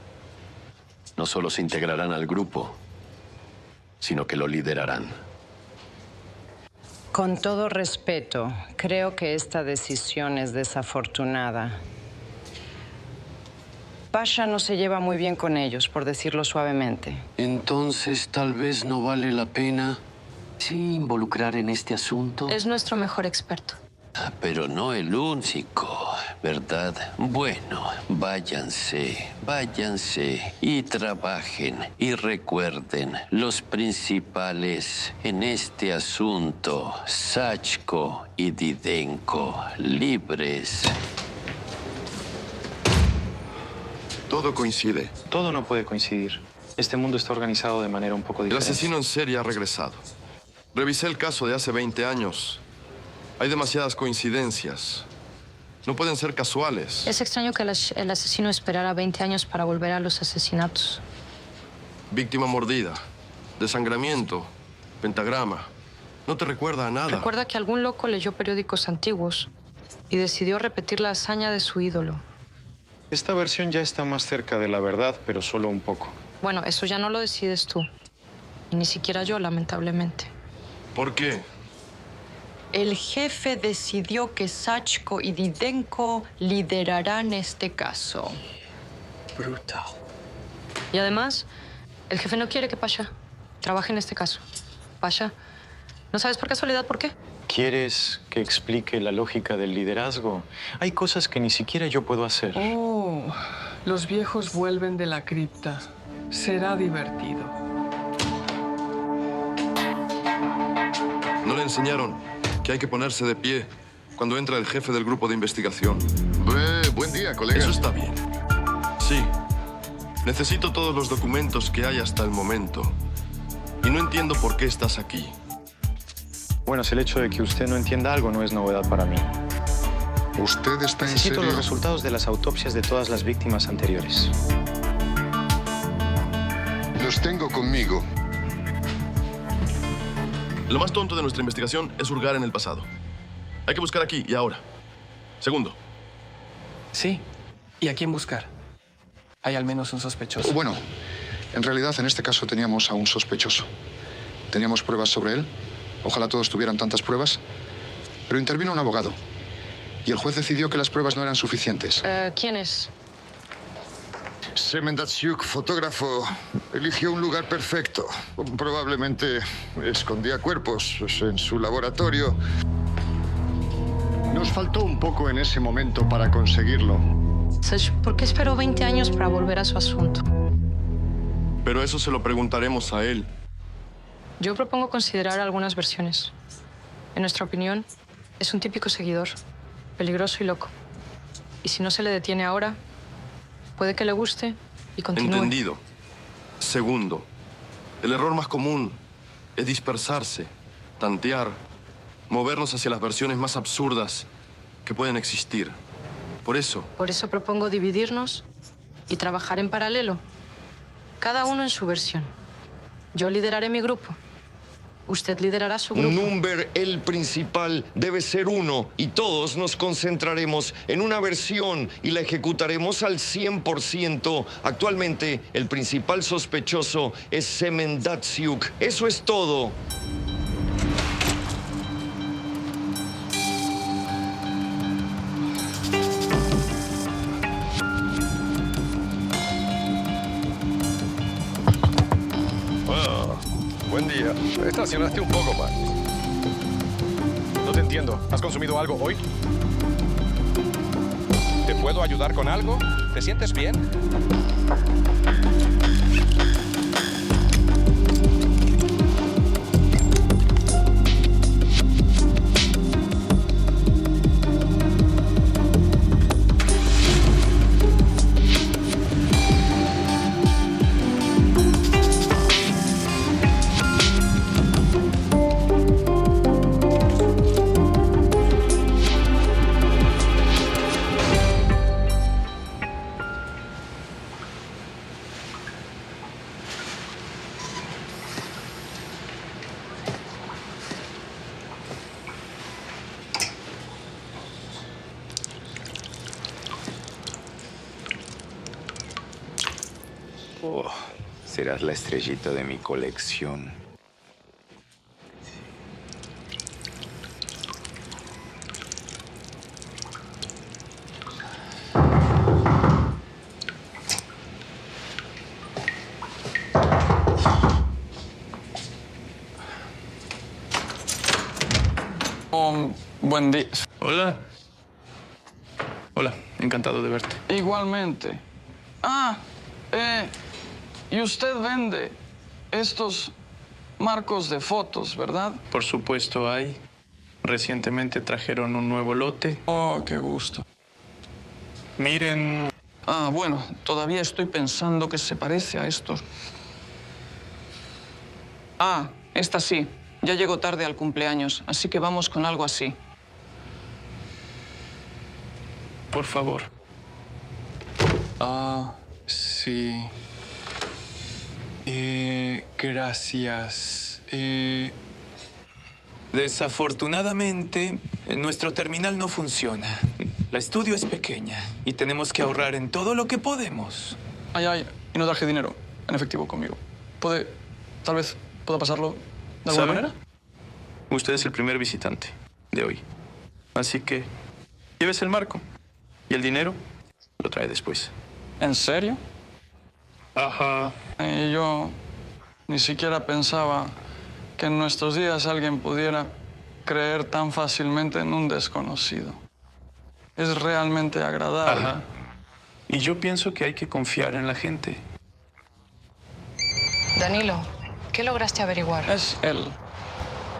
no solo se integrarán al grupo, sino que lo liderarán. Con todo respeto, creo que esta decisión es desafortunada. Pasha no se lleva muy bien con ellos, por decirlo suavemente. Entonces, tal vez no vale la pena involucrar en este asunto. Es nuestro mejor experto. Pero no el único, ¿verdad? Bueno, váyanse y trabajen. Y recuerden, los principales en este asunto, Sachko y Didenko, libres. Todo coincide. Todo no puede coincidir. Este mundo está organizado de manera un poco El diferente. asesino en serie ha regresado. Revisé el caso de hace 20 años. Hay demasiadas coincidencias. No pueden ser casuales. Es extraño que el asesino esperara 20 años para volver a los asesinatos. Víctima mordida, desangramiento, pentagrama. No te recuerda a nada. Recuerda que algún loco leyó periódicos antiguos y decidió repetir la hazaña de su ídolo. Esta versión ya está más cerca de la verdad, pero solo un poco. Bueno, eso ya no lo decides tú. Y ni siquiera yo, lamentablemente. ¿Por qué? El jefe decidió que Sachko y Didenko liderarán este caso. Brutal. Y además, el jefe no quiere que Pasha trabaje en este caso. Pasha, ¿no sabes por casualidad por qué? ¿Quieres que explique la lógica del liderazgo? Hay cosas que ni siquiera yo puedo hacer. Oh, los viejos vuelven de la cripta. Será divertido. No le enseñaron que hay que ponerse de pie cuando entra el jefe del grupo de investigación. Buen día, colega. Eso está bien. Sí. Necesito todos los documentos que hay hasta el momento. Y no entiendo por qué estás aquí. Bueno, si el hecho de que usted no entienda algo no es novedad para mí. ¿Usted está en Necesito serio? los resultados de las autopsias de todas las víctimas anteriores. Los tengo conmigo. Lo más tonto de nuestra investigación es hurgar en el pasado. Hay que buscar aquí y ahora. Segundo. Sí. ¿Y a quién buscar? Hay al menos un sospechoso. Bueno, en realidad en este caso teníamos a un sospechoso. Teníamos pruebas sobre él. Ojalá todos tuvieran tantas pruebas. Pero intervino un abogado. Y el juez decidió que las pruebas no eran suficientes. ¿Quién es? Semendatsiuk, fotógrafo, eligió un lugar perfecto. Probablemente escondía cuerpos en su laboratorio. Nos faltó un poco en ese momento para conseguirlo. ¿Por qué esperó 20 años para volver a su asunto? Pero eso se lo preguntaremos a él. Yo propongo considerar algunas versiones. En nuestra opinión, es un típico seguidor, peligroso y loco. Y si no se le detiene ahora, puede que le guste y continúe. Entendido. Segundo, el error más común es dispersarse, tantear, movernos hacia las versiones más absurdas que pueden existir. Por eso propongo dividirnos y trabajar en paralelo. Cada uno en su versión. Yo lideraré mi grupo. Usted liderará su grupo. Number, el principal, debe ser uno y todos nos concentraremos en una versión y la ejecutaremos al 100%. Actualmente, el principal sospechoso es Semendatsiuk. Eso es todo. Buen día. Estacionaste un poco mal. No te entiendo. ¿Has consumido algo hoy? ¿Te puedo ayudar con algo? ¿Te sientes bien? Oh, serás la estrellita de mi colección. Buen día. Hola. Hola, encantado de verte. Igualmente. Y usted vende estos marcos de fotos, ¿verdad? Por supuesto hay. Recientemente trajeron un nuevo lote. Oh, qué gusto. Miren. Bueno, todavía estoy pensando que se parece a estos. Esta sí. Ya llegó tarde al cumpleaños, así que vamos con algo así. Por favor. Sí. Gracias. Desafortunadamente, nuestro terminal no funciona. La estudio es pequeña y tenemos que ahorrar en todo lo que podemos. Y no traje dinero en efectivo conmigo. Tal vez pueda pasarlo de alguna manera. Usted es el primer visitante de hoy. Así que llévese el marco y el dinero lo trae después. ¿En serio? Ajá. Y yo ni siquiera pensaba que en nuestros días alguien pudiera creer tan fácilmente en un desconocido. Es realmente agradable. Ajá. Y yo pienso que hay que confiar en la gente. Danilo, ¿qué lograste averiguar? Es él.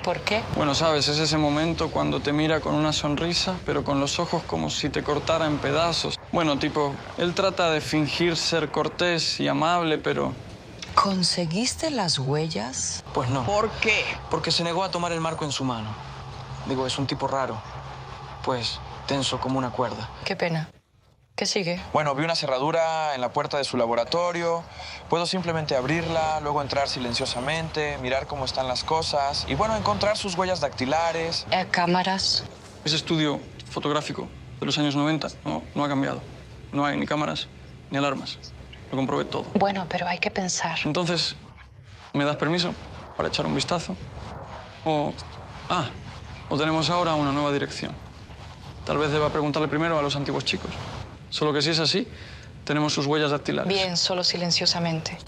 ¿Por qué? Bueno, sabes, es ese momento cuando te mira con una sonrisa, pero con los ojos como si te cortara en pedazos. Bueno, tipo, él trata de fingir ser cortés y amable, pero... ¿Conseguiste las huellas? Pues no. ¿Por qué? Porque se negó a tomar el marco en su mano. Digo, es un tipo raro. Pues, tenso como una cuerda. Qué pena. ¿Qué sigue? Bueno, vi una cerradura en la puerta de su laboratorio. Puedo simplemente abrirla, luego entrar silenciosamente, mirar cómo están las cosas y, bueno, encontrar sus huellas dactilares. ¿Cámaras? Ese estudio fotográfico de los años 90 no ha cambiado. No hay ni cámaras ni alarmas. Lo comprobé todo. Bueno, pero hay que pensar. Entonces, ¿me das permiso para echar un vistazo? O tenemos ahora una nueva dirección. Tal vez deba preguntarle primero a los antiguos chicos. Solo que si es así, Tenemos sus huellas dactilares. Bien, solo silenciosamente.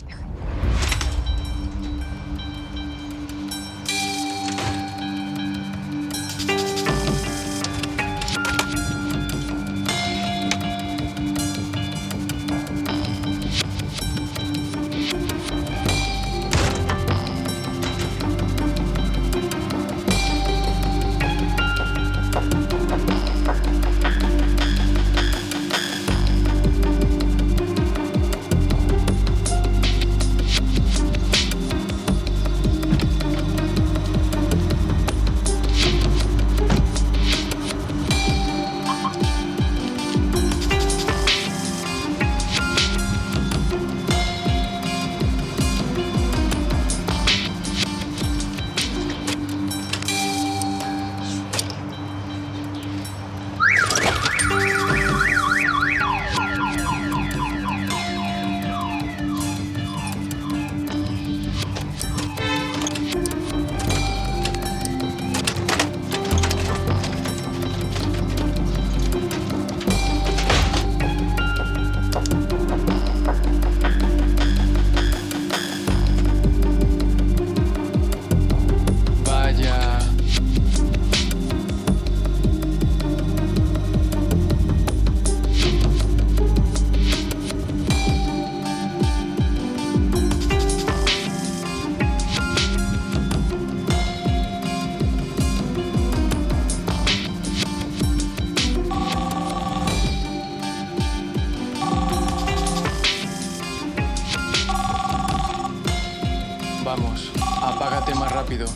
Vamos, apágate más rápido.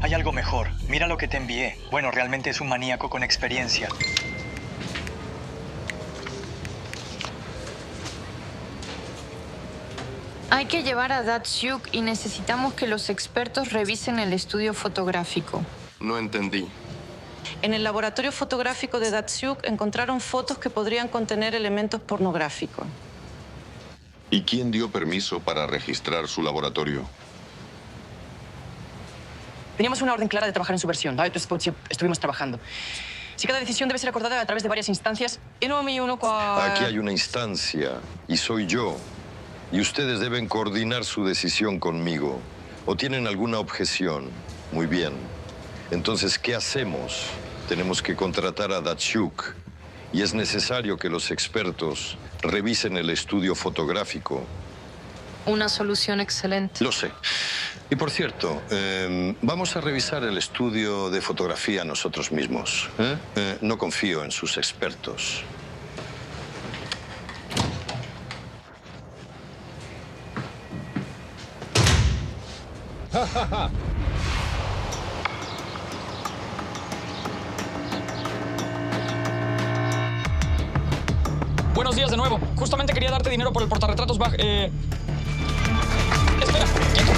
Hay algo mejor. Mira lo que te envié. Bueno, realmente es un maníaco con experiencia. Hay que llevar a Datsuk y necesitamos que los expertos revisen el estudio fotográfico. No entendí. En el laboratorio fotográfico de Datsuk encontraron fotos que podrían contener elementos pornográficos. ¿Y quién dio permiso para registrar su laboratorio? Teníamos una orden clara de trabajar en su versión. Estuvimos trabajando. Si cada decisión debe ser acordada a través de varias instancias, Aquí hay una instancia, y soy yo. Y ustedes deben coordinar su decisión conmigo. ¿O tienen alguna objeción? Muy bien. Entonces, ¿qué hacemos? Tenemos que contratar a Datsuk. Y es necesario que los expertos revisen el estudio fotográfico. Una solución excelente. Lo sé. Y por cierto, vamos a revisar el estudio de fotografía nosotros mismos. No confío en sus expertos. Buenos días de nuevo. Justamente quería darte dinero por el portarretratos Bach. Espera, quieto.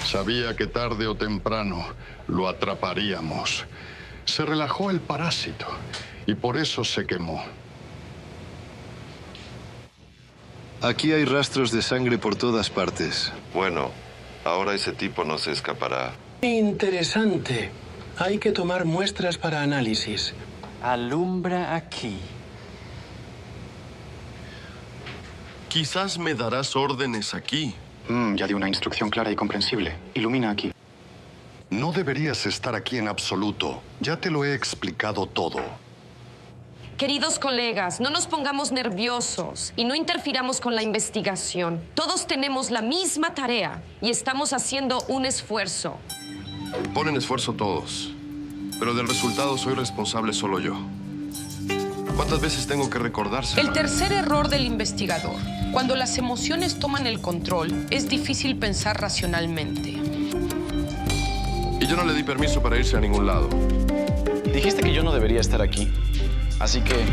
Sabía que tarde o temprano lo atraparíamos. Se relajó el parásito y por eso se quemó. Aquí hay rastros de sangre por todas partes. Bueno, ahora ese tipo no se escapará. Interesante. Hay que tomar muestras para análisis. Alumbra aquí. Quizás me darás órdenes aquí. Ya di una instrucción clara y comprensible. Ilumina aquí. No deberías estar aquí en absoluto. Ya te lo he explicado todo. Queridos colegas, no nos pongamos nerviosos y no interfiramos con la investigación. Todos tenemos la misma tarea y estamos haciendo un esfuerzo. Ponen esfuerzo todos, pero del resultado soy responsable solo yo. ¿Cuántas veces tengo que recordárselo? El tercer error del investigador. Cuando las emociones toman el control, es difícil pensar racionalmente. Y yo no le di permiso para irse a ningún lado. Dijiste que yo no debería estar aquí. Así que...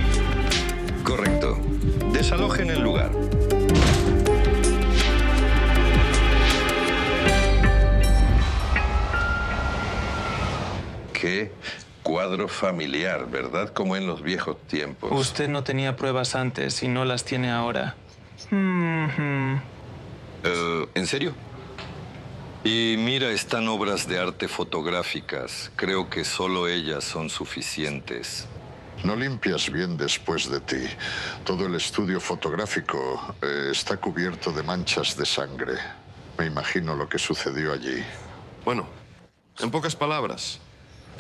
Correcto. Desalojen el lugar. Qué cuadro familiar, ¿verdad? Como en los viejos tiempos. Usted no tenía pruebas antes y no las tiene ahora. ¿En serio? Y mira, están obras de arte fotográficas. Creo que solo ellas son suficientes. No limpias bien después de ti. Todo el estudio fotográfico está cubierto de manchas de sangre. Me imagino lo que sucedió allí. Bueno, en pocas palabras,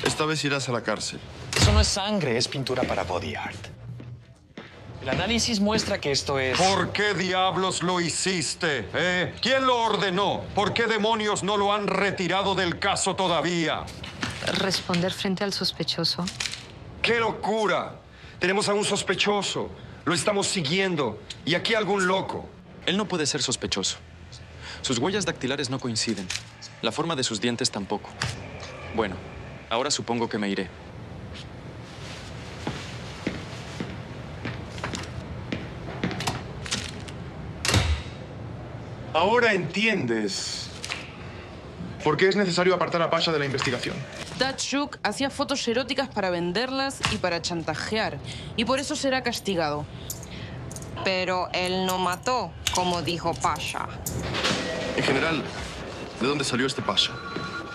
esta vez irás a la cárcel. Eso no es sangre, es pintura para body art. El análisis muestra que esto es... ¿Por qué diablos lo hiciste? ¿Quién lo ordenó? ¿Por qué demonios no lo han retirado del caso todavía? Responder frente al sospechoso. ¡Qué locura! Tenemos a un sospechoso. Lo estamos siguiendo. Y aquí algún loco. Él no puede ser sospechoso. Sus huellas dactilares no coinciden. La forma de sus dientes tampoco. Bueno, ahora supongo que me iré. Ahora entiendes por qué es necesario apartar a Pasha de la investigación. Datsuk hacía fotos eróticas para venderlas y para chantajear, y por eso será castigado. Pero él no mató, como dijo Pasha. En general, ¿de dónde salió este Pasha?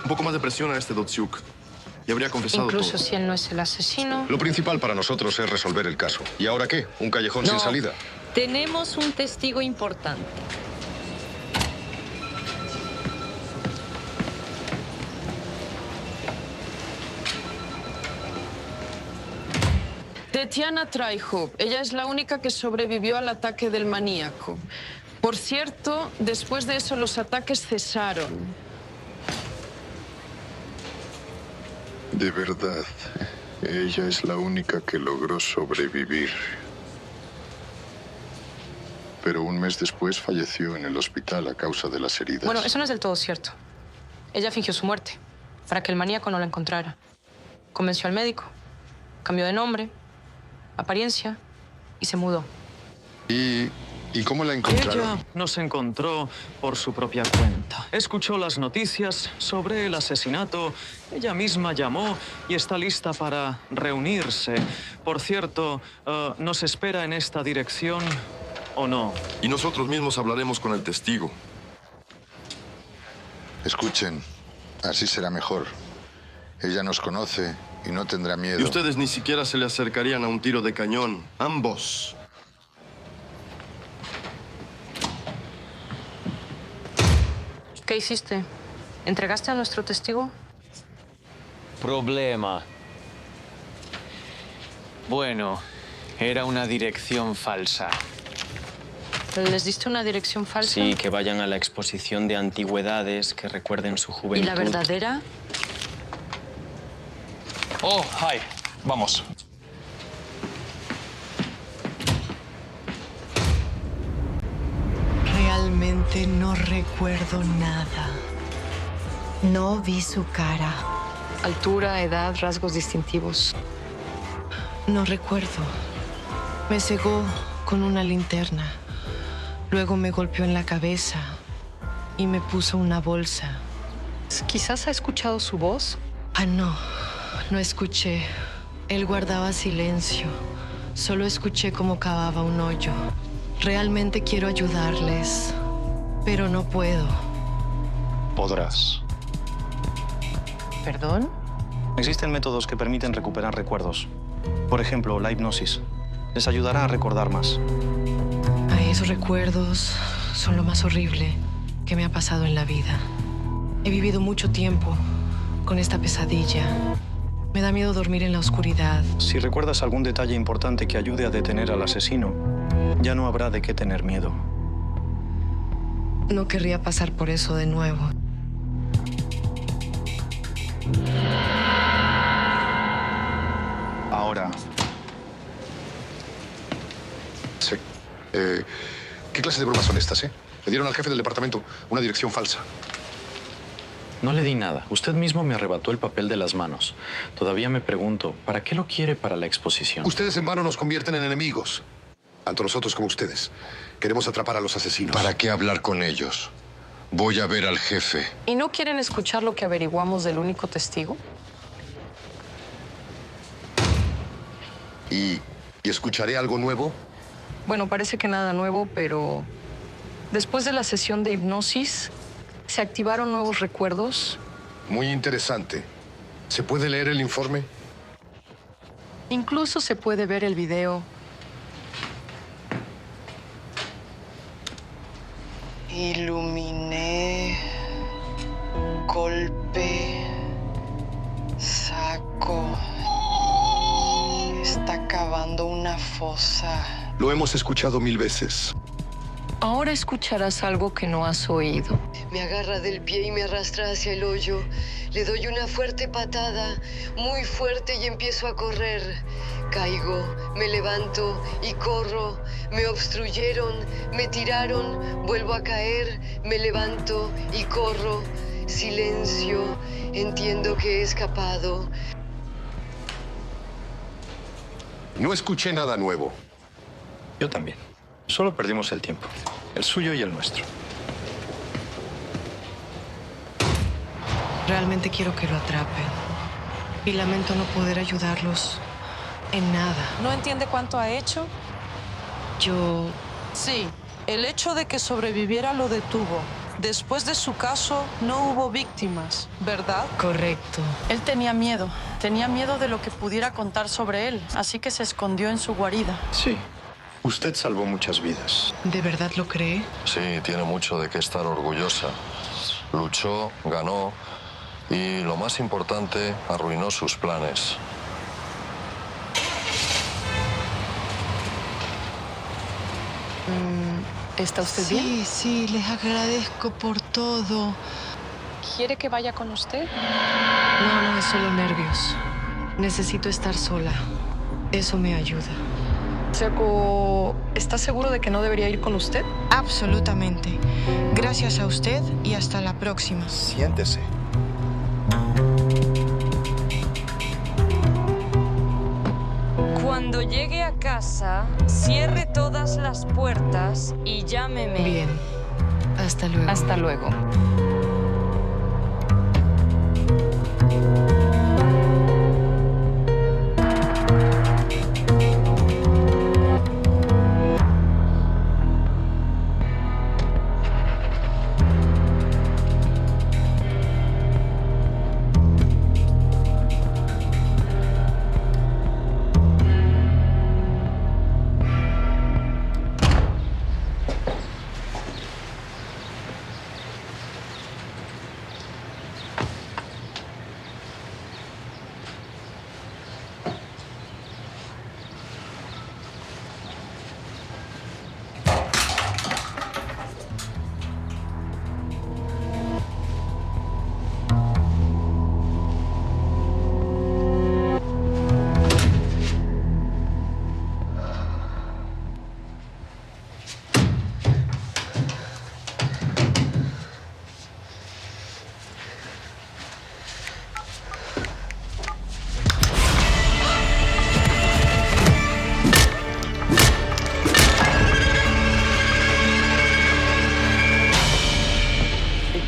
Un poco más de presión a este Datsuk y habría confesado Incluso todo. si él no es el asesino. Lo principal para nosotros es resolver el caso. ¿Y ahora qué? ¿Un callejón sin salida? Tenemos un testigo importante. Tetiana Tryhope. Ella es la única que sobrevivió al ataque del maníaco. Por cierto, después de eso los ataques cesaron. De verdad, ella es la única que logró sobrevivir. Pero un mes después falleció en el hospital a causa de las heridas. Bueno, eso no es del todo cierto. Ella fingió su muerte para que el maníaco no la encontrara. Convenció al médico, cambió de nombre, apariencia y se mudó. ¿Y cómo la encontraron? Ella nos encontró por su propia cuenta. Escuchó las noticias sobre el asesinato. Ella misma llamó y está lista para reunirse. Por cierto, ¿nos espera en esta dirección o no? Y nosotros mismos hablaremos con el testigo. Escuchen, así será mejor. Ella nos conoce y no tendrá miedo. Y ustedes ni siquiera se le acercarían a un tiro de cañón. Ambos. ¿Qué hiciste? ¿Entregaste a nuestro testigo? Problema. Bueno, era una dirección falsa. ¿Les diste una dirección falsa? Sí, que vayan a la exposición de antigüedades, que recuerden su juventud. ¿Y la verdadera? Oh, hi. Vamos. Realmente no recuerdo nada. No vi su cara. Altura, edad, rasgos distintivos. No recuerdo. Me cegó con una linterna. Luego me golpeó en la cabeza y me puso una bolsa. Quizás ha escuchado su voz. Ah, no. No escuché. Él guardaba silencio. Solo escuché cómo cavaba un hoyo. Realmente quiero ayudarles, pero no puedo. Podrás. ¿Perdón? Existen métodos que permiten recuperar recuerdos. Por ejemplo, la hipnosis. Les ayudará a recordar más. Hay Esos recuerdos son lo más horrible que me ha pasado en la vida. He vivido mucho tiempo con esta pesadilla. Me da miedo dormir en la oscuridad. Si recuerdas algún detalle importante que ayude a detener al asesino, ya no habrá de qué tener miedo. No querría pasar por eso de nuevo. Ahora, Sí. ¿Qué clase de bromas son estas, eh? Le dieron al jefe del departamento una dirección falsa. No le di nada. Usted mismo me arrebató el papel de las manos. Todavía me pregunto, ¿para qué lo quiere para la exposición? ustedes en vano nos convierten en enemigos. Tanto nosotros como ustedes. Queremos atrapar a los asesinos. ¿Para qué hablar con ellos? Voy a ver al jefe. ¿Y no quieren escuchar lo que averiguamos del único testigo? ¿Y escucharé algo nuevo? Bueno, parece que nada nuevo, pero después de la sesión de hipnosis, se activaron nuevos recuerdos. Muy interesante. ¿Se puede leer el informe? Incluso se puede ver el video. Iluminé, golpe, saco. Está cavando una fosa. Lo hemos escuchado 1000 veces. Ahora escucharás algo que no has oído. Me agarra del pie y me arrastra hacia el hoyo. Le doy una fuerte patada, muy fuerte, y empiezo a correr. Caigo, me levanto y corro. Me obstruyeron, me tiraron, vuelvo a caer, me levanto y corro. Silencio, entiendo que he escapado. No escuché nada nuevo. Yo también. Solo perdimos el tiempo. El suyo y el nuestro. Realmente quiero que lo atrapen. Y lamento no poder ayudarlos en nada. ¿No entiende cuánto ha hecho? Yo... Sí, el hecho de que sobreviviera lo detuvo. Después de su caso, no hubo víctimas, ¿verdad? Correcto. Él tenía miedo de lo que pudiera contar sobre él, así que se escondió en su guarida. Sí. Usted salvó muchas vidas. ¿De verdad lo cree? Sí, tiene mucho de qué estar orgullosa. Luchó, ganó y, lo más importante, arruinó sus planes. ¿Está usted bien? Sí, les agradezco por todo. ¿Quiere que vaya con usted? No, es solo nervios. Necesito estar sola. Eso me ayuda. Seco, ¿está seguro de que no debería ir con usted? Absolutamente. Gracias a usted y hasta la próxima. Siéntese. Cuando llegue a casa, cierre todas las puertas y llámeme. Bien. Hasta luego. Hasta luego.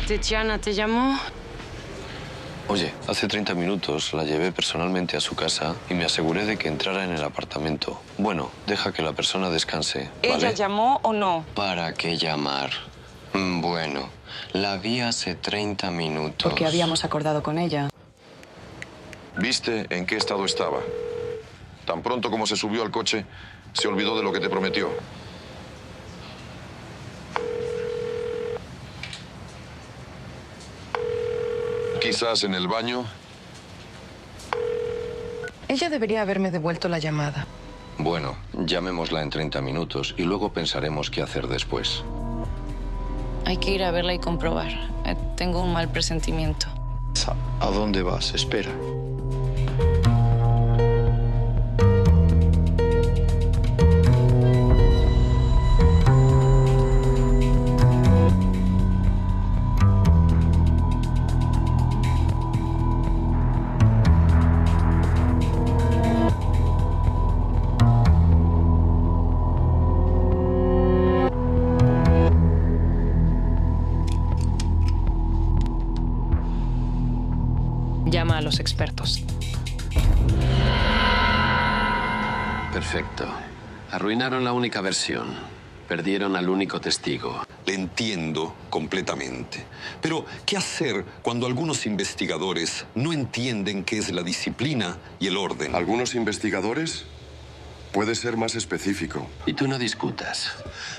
Tetiana, ¿te llamó? Oye, hace 30 minutos la llevé personalmente a su casa y me aseguré de que entrara en el apartamento. Bueno, deja que la persona descanse, ¿vale? ¿Ella llamó o no? ¿Para qué llamar? Bueno, la vi hace 30 minutos. Porque habíamos acordado con ella. ¿Viste en qué estado estaba? Tan pronto como se subió al coche, se olvidó de lo que te prometió. Quizás en el baño. Ella debería haberme devuelto la llamada. Bueno, llamémosla en 30 minutos y luego pensaremos qué hacer después. Hay que ir a verla y comprobar. Tengo un mal presentimiento. ¿A dónde vas? Espera. Llama a los expertos. Perfecto. Arruinaron la única versión. Perdieron al único testigo. Le entiendo completamente. Pero, ¿qué hacer cuando algunos investigadores no entienden qué es la disciplina y el orden? ¿Algunos investigadores? Puede ser más específico. Y tú no discutas.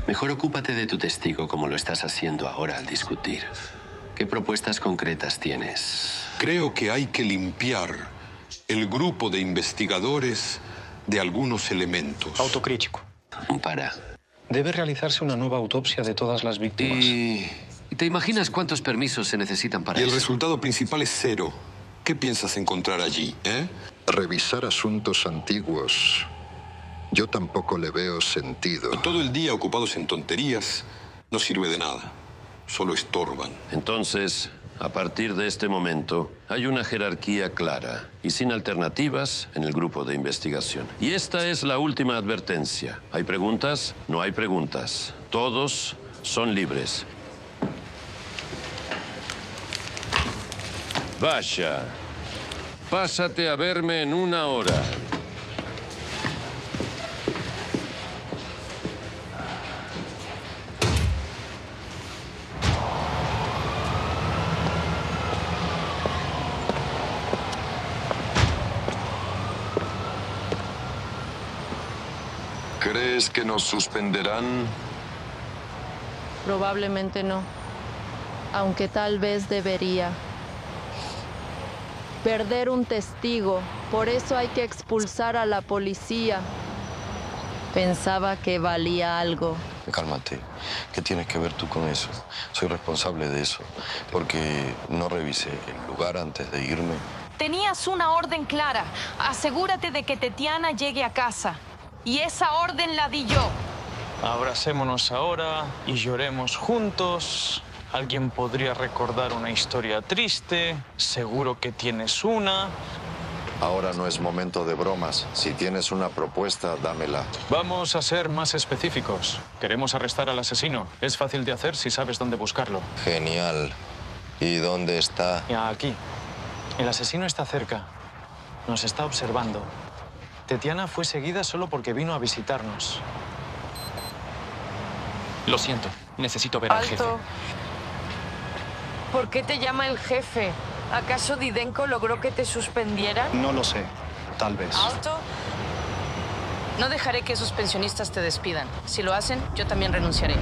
Mejor ocúpate de tu testigo como lo estás haciendo ahora al discutir. ¿Qué propuestas concretas tienes? Creo que hay que limpiar el grupo de investigadores de algunos elementos. Autocrítico. Para. Debe realizarse una nueva autopsia de todas las víctimas. ¿Y te imaginas cuántos permisos se necesitan para Y el eso? resultado principal es 0. ¿Qué piensas encontrar allí, Revisar asuntos antiguos. Yo tampoco le veo sentido. Y todo el día ocupados en tonterías no sirve de nada. Solo estorban. Entonces, a partir de este momento, hay una jerarquía clara y sin alternativas en el grupo de investigación. Y esta es la última advertencia. ¿Hay preguntas? No hay preguntas. Todos son libres. Vaya, pásate a verme en 1 hora. ¿Crees que nos suspenderán? Probablemente no, aunque tal vez debería. Perder un testigo, por eso hay que expulsar a la policía. Pensaba que valía algo. Cálmate. ¿Qué tienes que ver tú con eso? Soy responsable de eso, porque no revisé el lugar antes de irme. Tenías una orden clara. Asegúrate de que Tetiana llegue a casa. Y esa orden la di yo. Abracémonos ahora y lloremos juntos. Alguien podría recordar una historia triste. Seguro que tienes una. Ahora no es momento de bromas. Si tienes una propuesta, dámela. Vamos a ser más específicos. Queremos arrestar al asesino. Es fácil de hacer si sabes dónde buscarlo. Genial. ¿Y dónde está? Aquí. El asesino está cerca. Nos está observando. Tetiana fue seguida solo porque vino a visitarnos. Lo siento, necesito ver al jefe. Alto. ¿Por qué te llama el jefe? ¿Acaso Didenko logró que te suspendieran? No lo sé. Tal vez. Alto. No dejaré que esos pensionistas te despidan. Si lo hacen, yo también renunciaré.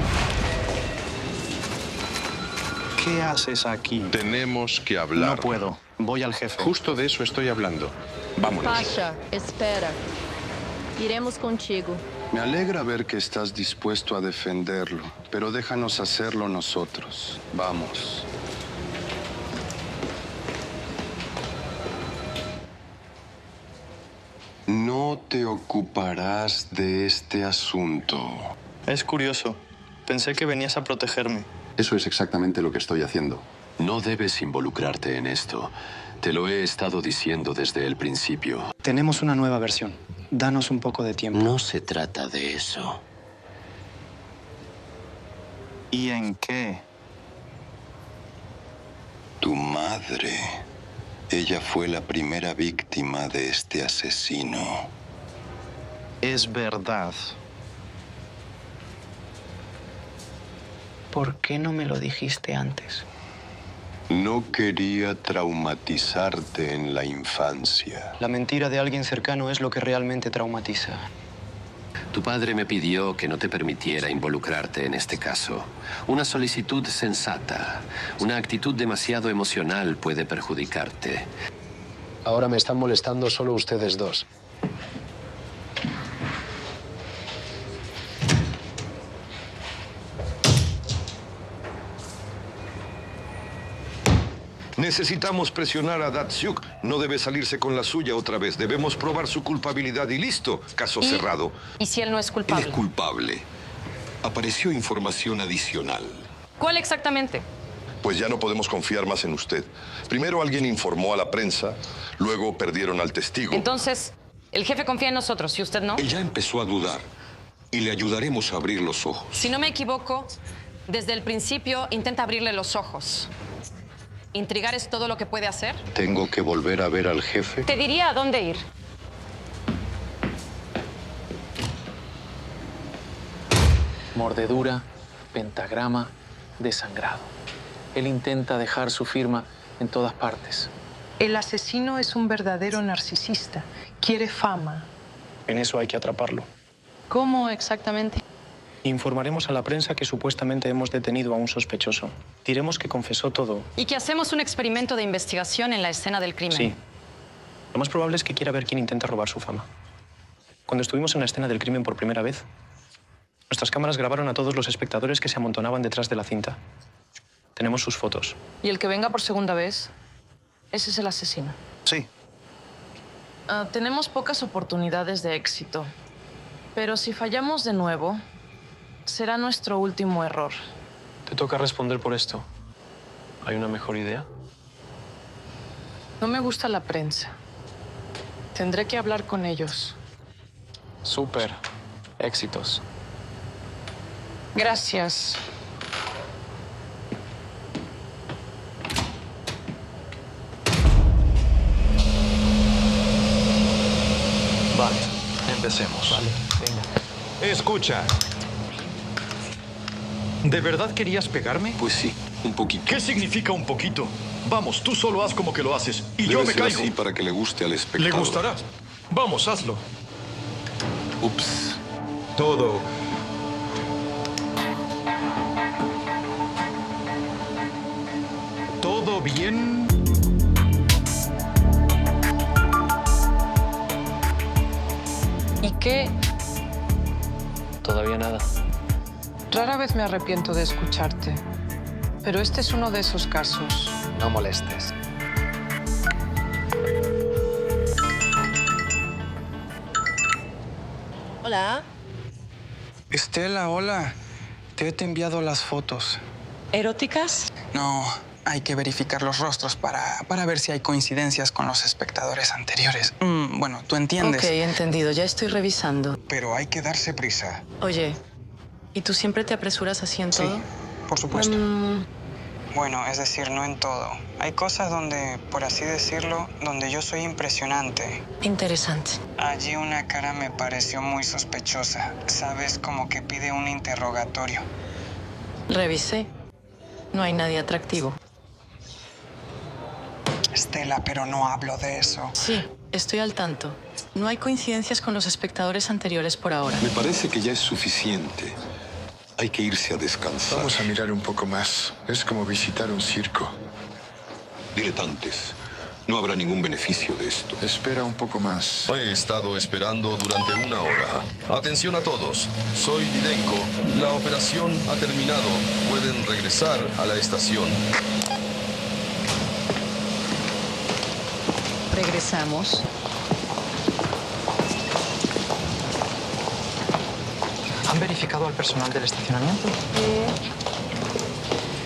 ¿Qué haces aquí? Tenemos que hablar. No puedo. Voy al jefe. Justo de eso estoy hablando. Vámonos. Pasha, espera. Iremos contigo. Me alegra ver que estás dispuesto a defenderlo, pero déjanos hacerlo nosotros. Vamos. No te ocuparás de este asunto. Es curioso. Pensé que venías a protegerme. Eso es exactamente lo que estoy haciendo. No debes involucrarte en esto. Te lo he estado diciendo desde el principio. Tenemos una nueva versión. Danos un poco de tiempo. No se trata de eso. ¿Y en qué? Tu madre. Ella fue la primera víctima de este asesino. Es verdad. ¿Por qué no me lo dijiste antes? No quería traumatizarte en la infancia. La mentira de alguien cercano es lo que realmente traumatiza. Tu padre me pidió que no te permitiera involucrarte en este caso. Una solicitud sensata, una actitud demasiado emocional puede perjudicarte. Ahora me están molestando solo ustedes dos. Necesitamos presionar a Datsuk. No debe salirse con la suya otra vez. Debemos probar su culpabilidad y listo. Caso cerrado. ¿Y si él no es Él culpable? es culpable. Apareció información adicional. ¿Cuál exactamente? Pues ya no podemos confiar más en usted. Primero alguien informó a la prensa, luego perdieron al testigo. Entonces, el jefe confía en nosotros y usted no. Él ya empezó a dudar y le ayudaremos a abrir los ojos. Si no me equivoco, desde el principio intenta abrirle los ojos. ¿Intrigar es todo lo que puede hacer? ¿Tengo que volver a ver al jefe? Te diría a dónde ir. Mordedura, pentagrama, desangrado. Él intenta dejar su firma en todas partes. El asesino es un verdadero narcisista. Quiere fama. En eso hay que atraparlo. ¿Cómo exactamente? Informaremos a la prensa que supuestamente hemos detenido a un sospechoso. Diremos que confesó todo. Y que hacemos un experimento de investigación en la escena del crimen. Sí. Lo más probable es que quiera ver quién intenta robar su fama. Cuando estuvimos en la escena del crimen por primera vez, nuestras cámaras grabaron a todos los espectadores que se amontonaban detrás de la cinta. Tenemos sus fotos. Y el que venga por segunda vez, ese es el asesino. Sí. Tenemos pocas oportunidades de éxito. Pero si fallamos de nuevo, será nuestro último error. Te toca responder por esto. ¿Hay una mejor idea? No me gusta la prensa. Tendré que hablar con ellos. Súper. Éxitos. Gracias. Vale, empecemos. Vale, venga. Escucha. ¿De verdad querías pegarme? Pues sí, un poquito. ¿Qué significa un poquito? Vamos, tú solo haz como que lo haces y yo Debe me ser caigo. así para que le guste al espectador. ¿Le gustará? Vamos, hazlo. Ups. Todo. ¿Todo bien? ¿Y qué? Todavía nada. Rara vez me arrepiento de escucharte. Pero este es uno de esos casos. No molestes. Hola. Estela, hola. Te he enviado las fotos. ¿Eróticas? No, hay que verificar los rostros para ver si hay coincidencias con los espectadores anteriores. Bueno, tú entiendes. Ok, entendido. Ya estoy revisando. Pero hay que darse prisa. Oye, ¿y tú siempre te apresuras así en todo? Sí, por supuesto. Bueno, es decir, no en todo. Hay cosas donde, por así decirlo, donde yo soy impresionante. Interesante. Allí una cara me pareció muy sospechosa. Sabes, como que pide un interrogatorio. Revisé. No hay nadie atractivo. Estela, pero no hablo de eso. Sí, estoy al tanto. No hay coincidencias con los espectadores anteriores por ahora. Me parece que ya es suficiente. Hay que irse a descansar. Vamos a mirar un poco más. Es como visitar un circo. Diletantes. No habrá ningún beneficio de esto. Espera un poco más. He estado esperando durante 1 hora. Atención a todos. Soy Didenko. La operación ha terminado. Pueden regresar a la estación. Regresamos. ¿Han verificado al personal del estacionamiento?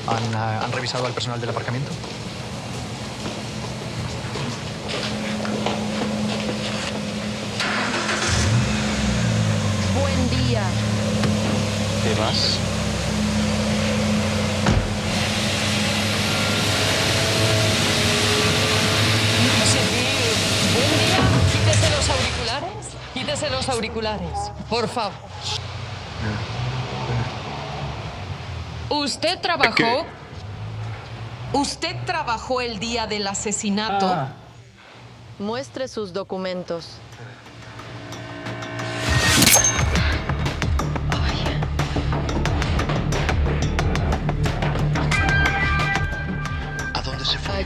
¿Han revisado al personal del aparcamiento? Buen día. ¿Te vas? Buen día. Quítese los auriculares. Quítese los auriculares. Por favor. ¿Usted trabajó? ¿Qué? ¿Usted trabajó el día del asesinato? Muestre sus documentos.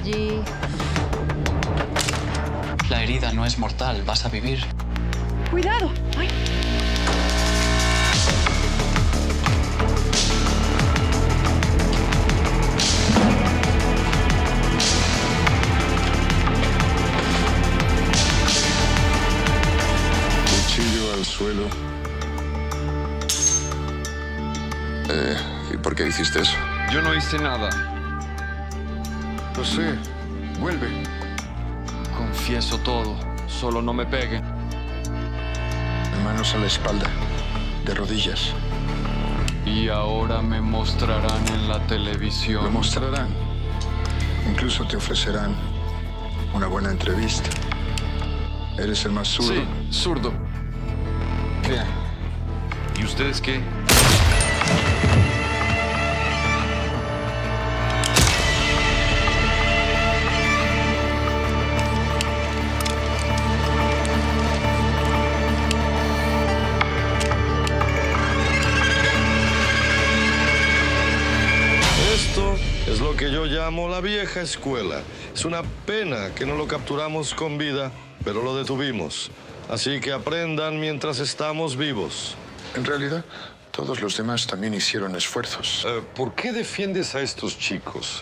allí. La herida no es mortal, vas a vivir. ¡Cuidado! ¡Ay! Cuchillo al suelo. ¿Y por qué hiciste eso? Yo no hice nada. Lo sé. Vuelve. Confieso todo. Solo no me peguen. Manos a la espalda. De rodillas. Y ahora me mostrarán en la televisión. Lo mostrarán. Incluso te ofrecerán una buena entrevista. ¿Eres el más zurdo? Sí, zurdo. Bien. ¿Y ustedes qué? Esto es lo que yo llamo la vieja escuela. Es una pena que no lo capturamos con vida, pero lo detuvimos. Así que aprendan mientras estamos vivos. En realidad, todos los demás también hicieron esfuerzos. ¿Por qué defiendes a estos chicos?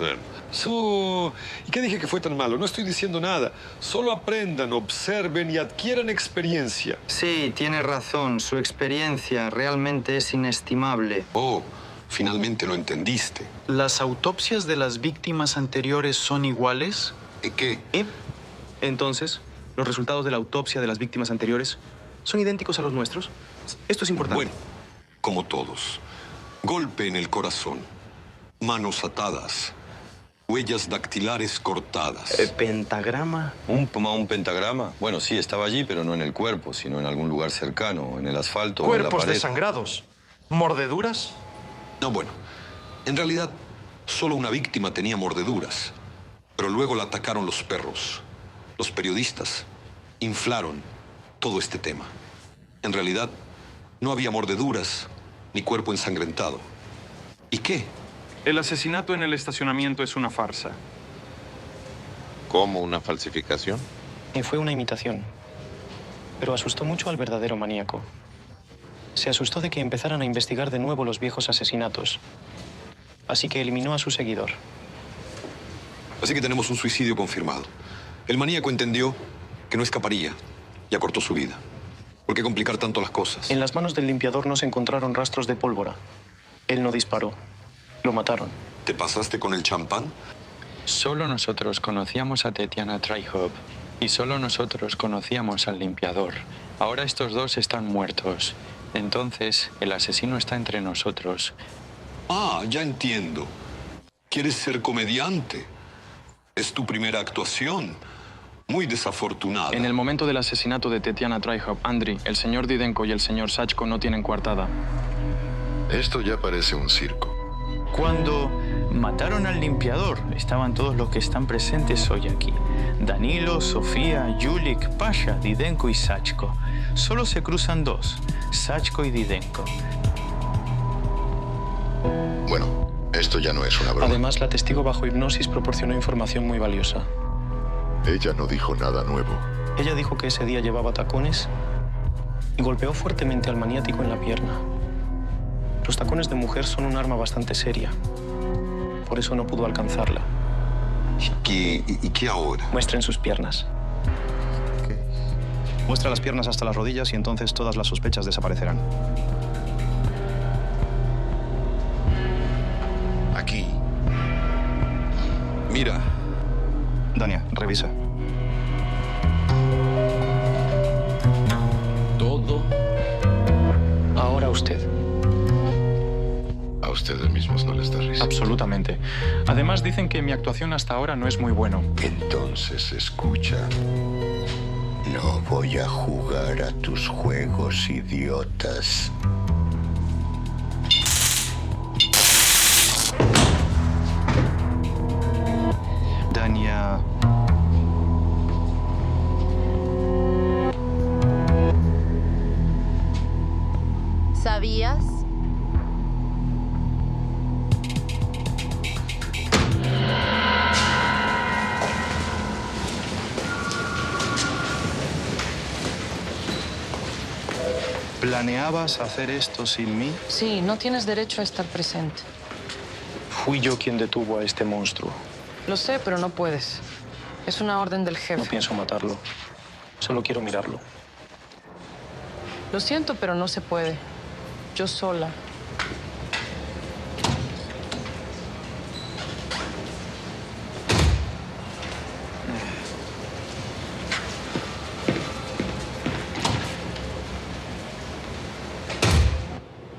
¿Y qué dije que fue tan malo? No estoy diciendo nada. Solo aprendan, observen y adquieran experiencia. Sí, tiene razón. Su experiencia realmente es inestimable. Oh, finalmente lo entendiste. ¿Las autopsias de las víctimas anteriores son iguales? ¿Qué? Entonces, ¿los resultados de la autopsia de las víctimas anteriores son idénticos a los nuestros? Esto es importante. Bueno, como todos. Golpe en el corazón, manos atadas, huellas dactilares cortadas. ¿Pentagrama? ¿Un pentagrama? Bueno, sí, estaba allí, pero no en el cuerpo, sino en algún lugar cercano, en el asfalto o en la Cuerpos pared. desangrados. ¿Mordeduras? No, bueno. En realidad, solo una víctima tenía mordeduras. Pero luego la atacaron los perros. Los periodistas inflaron todo este tema. En realidad, no había mordeduras ni cuerpo ensangrentado. ¿Y qué? El asesinato en el estacionamiento es una farsa. ¿Cómo una falsificación? Fue una imitación. Pero asustó mucho al verdadero maníaco. Se asustó de que empezaran a investigar de nuevo los viejos asesinatos. Así que eliminó a su seguidor. Así que tenemos un suicidio confirmado. El maníaco entendió que no escaparía y acortó su vida. ¿Por qué complicar tanto las cosas? En las manos del limpiador no se encontraron rastros de pólvora. Él no disparó. Lo mataron. ¿Te pasaste con el champán? Solo nosotros conocíamos a Tetiana Tryhop y solo nosotros conocíamos al limpiador. Ahora estos dos están muertos. Entonces, el asesino está entre nosotros. Ah, ya entiendo. ¿Quieres ser comediante? Es tu primera actuación. Muy desafortunada. En el momento del asesinato de Tetiana Tryhop, Andriy, el señor Didenko y el señor Sachko no tienen coartada. Esto ya parece un circo. Cuando mataron al limpiador, estaban todos los que están presentes hoy aquí. Danilo, Sofía, Yulik, Pasha, Didenko y Sachko. Solo se cruzan dos, Sachko y Didenko. Bueno, esto ya no es una broma. Además, la testigo bajo hipnosis proporcionó información muy valiosa. Ella no dijo nada nuevo. Ella dijo que ese día llevaba tacones y golpeó fuertemente al maniático en la pierna. Los tacones de mujer son un arma bastante seria. Por eso no pudo alcanzarla. ¿Y qué ahora? Muestren sus piernas. ¿Qué? Muestra las piernas hasta las rodillas y entonces todas las sospechas desaparecerán. Aquí. Mira. Dania, revisa. Todo. Ahora usted. A ustedes mismos no les da risa. Absolutamente. Además, dicen que mi actuación hasta ahora no es muy bueno. Entonces, escucha. No voy a jugar a tus juegos, idiotas. Dania. ¿Sabías? ¿Planeabas hacer esto sin mí? Sí, no tienes derecho a estar presente. Fui yo quien detuvo a este monstruo. Lo sé, pero no puedes. Es una orden del jefe. No pienso matarlo. Solo quiero mirarlo. Lo siento, pero no se puede. Yo sola.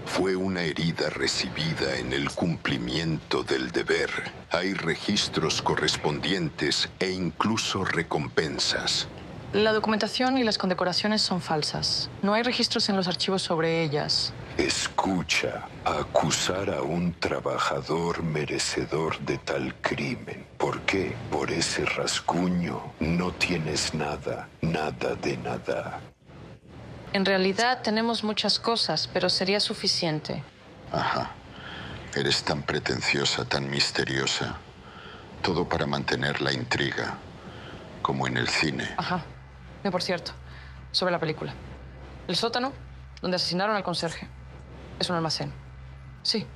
Fue una herida recibida en el cumplimiento del deber. Hay registros correspondientes e incluso recompensas. La documentación y las condecoraciones son falsas. No hay registros en los archivos sobre ellas. Escucha, acusar a un trabajador merecedor de tal crimen. ¿Por qué? Por ese rasguño no tienes nada, nada de nada. En realidad tenemos muchas cosas, pero sería suficiente. Ajá. Eres tan pretenciosa, tan misteriosa. Todo para mantener la intriga, como en el cine. Ajá. Por cierto, sobre la película. El sótano, donde asesinaron al conserje, es un almacén. Sí,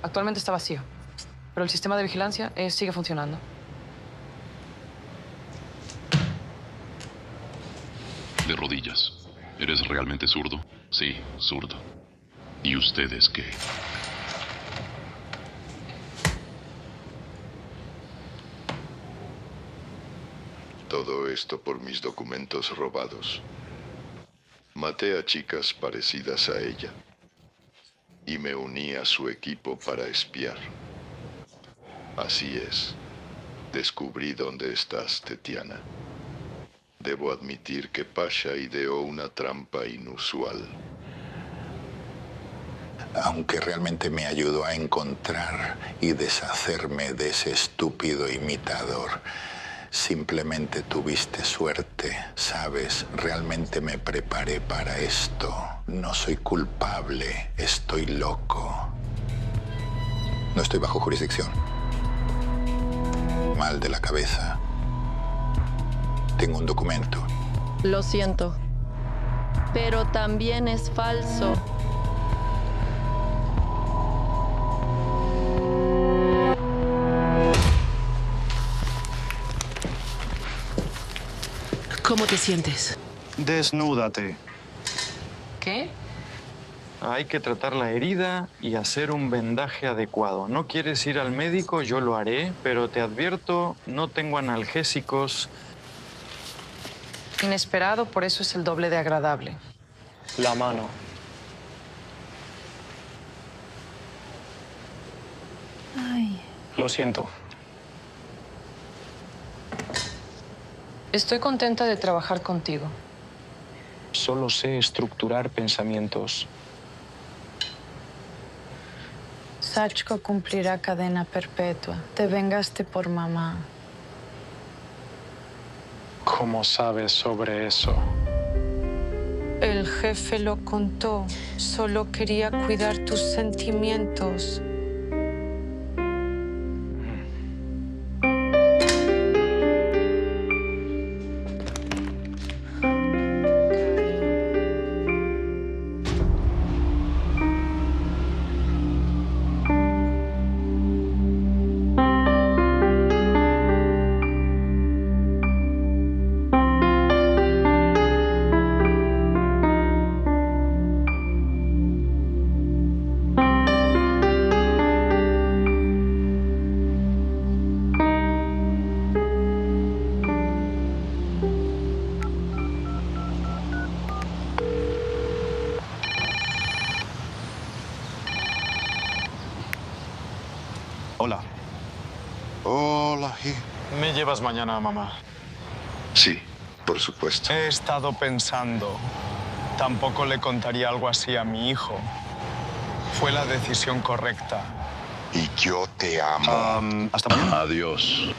actualmente está vacío, pero el sistema de vigilancia sigue funcionando. De rodillas. ¿Eres realmente zurdo? Sí, zurdo. ¿Y ustedes qué? Todo esto por mis documentos robados. Maté a chicas parecidas a ella y me uní a su equipo para espiar. Así es. Descubrí dónde estás, Tetiana. Debo admitir que Pasha ideó una trampa inusual. Aunque realmente me ayudó a encontrar y deshacerme de ese estúpido imitador. Simplemente tuviste suerte, ¿sabes? Realmente me preparé para esto. No soy culpable, estoy loco. No estoy bajo jurisdicción. Mal de la cabeza. Tengo un documento. Lo siento, pero también es falso. ¿Cómo te sientes? Desnúdate. ¿Qué? Hay que tratar la herida y hacer un vendaje adecuado. ¿No quieres ir al médico? Yo lo haré, pero te advierto, no tengo analgésicos. Inesperado, por eso es el doble de agradable. La mano. Ay. Lo siento. Estoy contenta de trabajar contigo. Solo sé estructurar pensamientos. Sachko cumplirá cadena perpetua. Te vengaste por mamá. ¿Cómo sabes sobre eso? El jefe lo contó. Solo quería cuidar tus sentimientos. Hola. Hola, ¿Me llevas mañana a mamá? Sí, por supuesto. He estado pensando. Tampoco le contaría algo así a mi hijo. Fue la decisión correcta. Y yo te amo. Hasta mañana. Adiós.